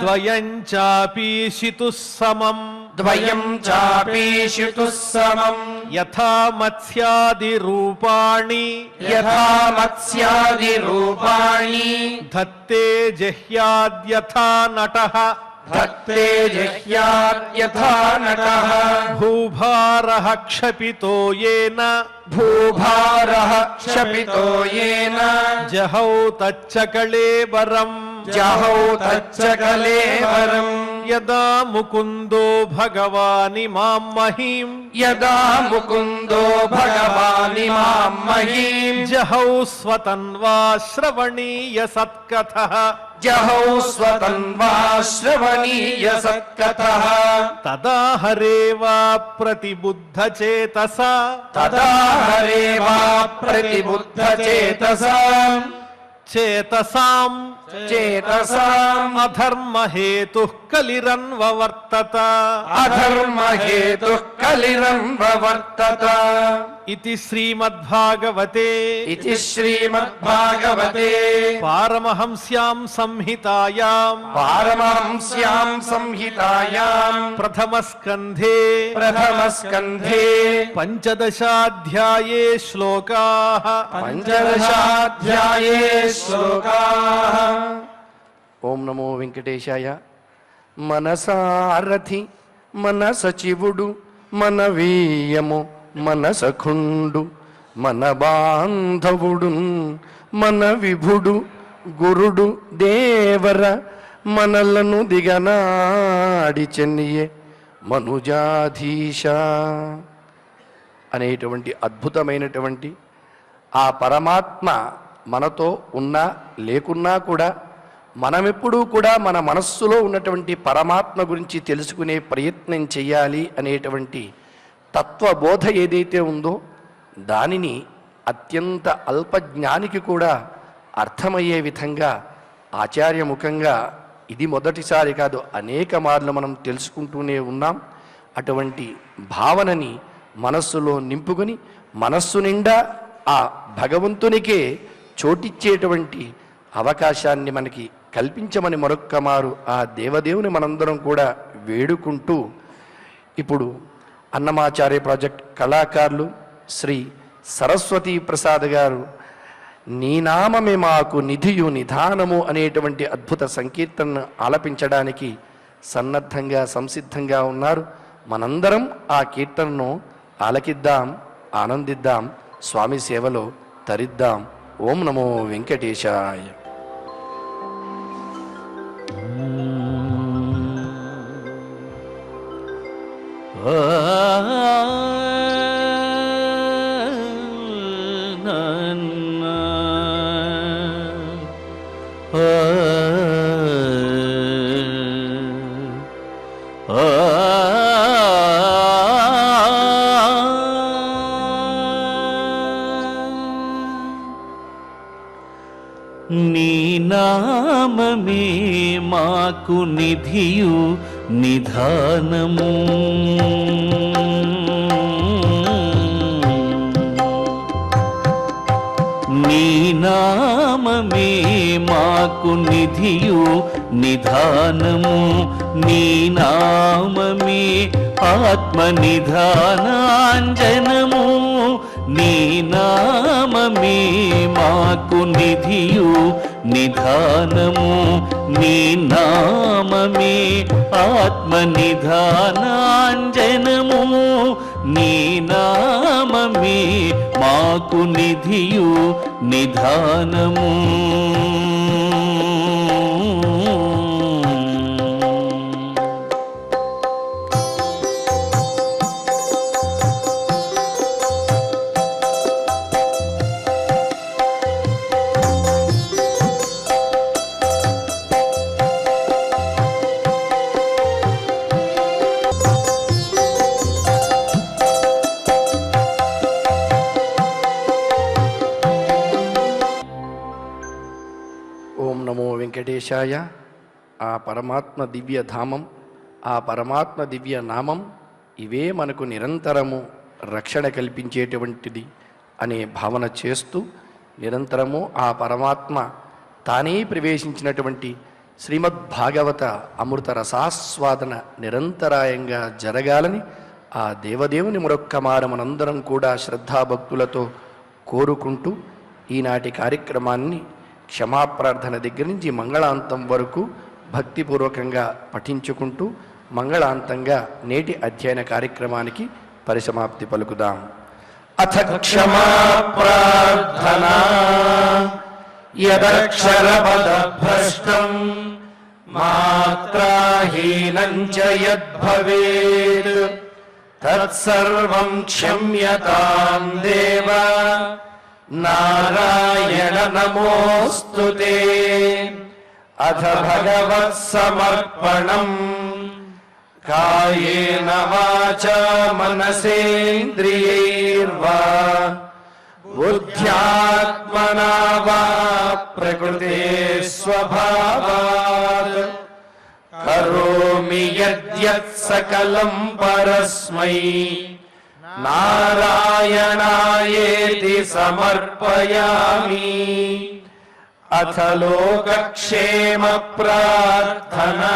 ద్వయం చాపీషితుః సమం
ద్వయం చాపీషితుః సమం
యథా మత్స్యాది రూపాణి
యథా మత్స్యాది రూపాణి
ధత్తే జహ్యాద్యథా నటః
ధత్తే జహ్యాద్యథా నటః
భూభారః క్షపితో యేన
భూభారః క్షపితో యేన
జహౌ తచ్చ కళేబరం
జహౌ తచ్చ కళేబరం
యదా ముకుందో భగవాని మాం మహీం
యదా ముకుందో భగవాని మాం మహీం
జహౌ స్వతన్వా శ్రవణీయ సత్కథః
జహౌ స్వతన్వా శ్రవణీయ సత్కథః
తదా హరేవా ప్రతిబుద్ధ చేతసా
తదా హరేవా ప్రతిబుద్ధ చేతసాం
చేతసాం
చేతసాం
అధర్మ హేతు కలిరన్వర్తత
అధర్మ హేతు కలిరంవర్తత
ఇది శ్రీమద్భాగవతే
ఇది శ్రీమద్భాగవతే
పారమహంస్యాం సంహితాయాం
పారమహంస్యాం సంహితాయాం
ప్రథమస్కంధే
ప్రథమస్కంధే
పంచదశాధ్యాయే శ్లోకాః
పంచదశాధ్యాయే శ్లోకాః. ఓం నమో వెంకటేశాయ. మన సారథి మన సచివుడు మన వీయము మన సఖుండు మన బాంధవుడు మన విభుడు గురుడు దేవర మనలను దిగనాడి చెన్నియే మనుజాధీశ అనేటువంటి అద్భుతమైనటువంటి ఆ పరమాత్మ మనతో ఉన్నా లేకున్నా కూడా మనమెప్పుడూ కూడా మన మనస్సులో ఉన్నటువంటి పరమాత్మ గురించి తెలుసుకునే ప్రయత్నం చేయాలి అనేటువంటి తత్వబోధ ఏదైతే ఉందో దానిని అత్యంత అల్పజ్ఞానికి కూడా అర్థమయ్యే విధంగా ఆచార్యముఖంగా ఇది మొదటిసారి కాదు, అనేక మార్లు మనం తెలుసుకుంటూనే ఉన్నాం. అటువంటి భావనని మనస్సులో నింపుకొని మనస్సు నిండా ఆ భగవంతునికే చోటిచ్చేటువంటి అవకాశాన్ని మనకి కల్పించమని మరొక్క మారు ఆ దేవదేవుని మనందరం కూడా వేడుకుంటూ ఇప్పుడు అన్నమాచార్య ప్రాజెక్ట్ కళాకారులు శ్రీ సరస్వతీ ప్రసాద్ గారు నీ నామమే మాకు నిధియు నిధానము అనేటువంటి అద్భుత సంకీర్తనను ఆలపించడానికి సన్నద్ధంగా సంసిద్ధంగా ఉన్నారు. మనందరం ఆ కీర్తనను ఆలకిద్దాం, ఆనందిద్దాం, స్వామి సేవలో తరిద్దాం. ఓం నమో వెంకటేశాయ.
నీ నామమే మాకు నిధియు నిధానము. నీ నామమే మాకు నిధియు నిధానము. నీ నామమే ఆత్మ నిధానాంజనము. నీ నామమే మాకు నిధియు నిధానము. నీ నామమే ఆత్మ నిధానాంజనము. నీ నామమే మాకు నిధియు నిధానము.
ఓం నమో వెంకటేశాయ. ఆ పరమాత్మ దివ్య ధామం, ఆ పరమాత్మ దివ్య నామం ఇవే మనకు నిరంతరము రక్షణ కల్పించేటువంటిది అనే భావన చేస్తూ నిరంతరము ఆ పరమాత్మ తానే ప్రవేశించినటువంటి శ్రీమద్భాగవత అమృత రసాస్వాదన నిరంతరాయంగా జరగాలని ఆ దేవదేవుని మరొక్క మారు మనందరం కూడా శ్రద్ధాభక్తులతో కోరుకుంటూ ఈనాటి కార్యక్రమాన్ని క్షమాప్రార్థన దగ్గర నుంచి మంగళాంతం వరకు భక్తిపూర్వకంగా పఠించుకుంటూ మంగళాంతంగా నేటి అధ్యయన కార్యక్రమానికి పరిసమాప్తి పలుకుదాం. అథ క్షమా ప్రార్థనా యదక్షరపదభ్రష్టం మాత్రాహీనం చ యద్భవేత్ తత్సర్వం క్షమ్యతాం దేవ నారాయణ నమోస్తుతే. అథ భగవత్సమర్పణం కాయేన వాచా మనసేంద్రియైర్వా బుద్ధ్యాత్మనా వా ప్రకృతే స్వభావాత్ కరోమి యద్యత్ సకలం పరస్మై నారాయణాయేతి సమర్పయామి. అథ లోకక్షేమ ప్రార్థనా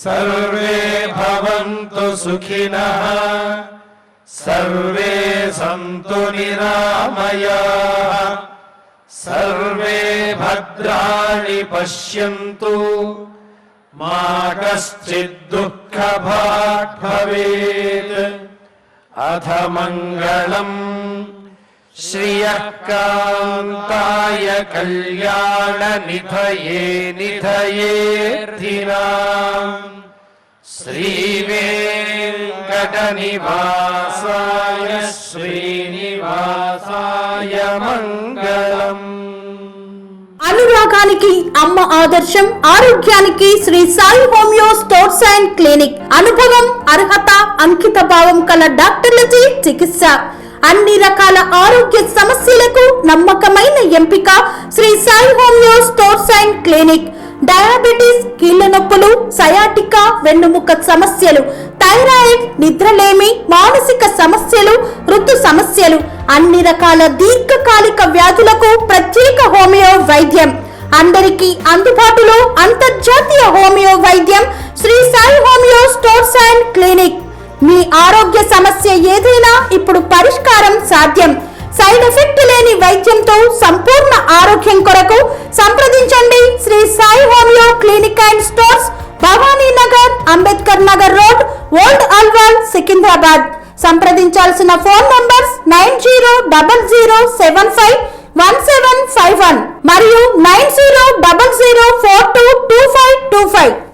సర్వే భవంతు సుఖినః సర్వే సంతు నిరామయాః సర్వే భద్రాణి పశ్యంతు మా కశ్చిద్ దుఃఖభాగ్ భవేత్. అథ మంగళం శ్రియః కాంతాయ కళ్యాణ నిధయే నిధయేర్థినాం శ్రీవేంకట నివాసాయ శ్రీనివాసాయ మంగళం.
అనురాగానికి అమ్మ ఆదర్శం, ఆరోగ్యానికి Sri Sai homeo stores and clinic. అనుభవం, అర్హత, అంకిత భావం కల డాక్టర్లచే చికిత్స. అన్ని రకాల ఆరోగ్య సమస్యలకు నమ్మకమైన ఎంపిక Sri Sai homeo stores and clinic. Diabetes, కీళ్ల నొప్పులు, సయాటికా, వెన్నుముక సమస్యలు, థైరాయిడ్, నిద్రలేమి, మానసిక సమస్యలు, ఋతు సమస్యలు, అన్ని రకాల దీర్ఘకాలిక వ్యాధులకు ప్రత్యేక హోమియో వైద్యం. అందరికీ అందుబాటులో అంతర్జాతీయ హోమియో వైద్యం Shri Sai homeo stores and clinic. మీ ఆరోగ్య సమస్య ఏదైనా ఇప్పుడు పరిష్కారం సాధ్యం. సైడ్ ఎఫెక్ట్ లేని వైద్యంతో సంపూర్ణ ఆరోగ్యం కొరకు సంప్రదించండి Shri Sai homeo clinic and stores, Bhavani Nagar, Ambedkar Nagar road, old Alwal, Secunderabad. సంప్రదించాల్సిన ఫోన్ నంబర్స్ 9000751751 మరియు 9000422525.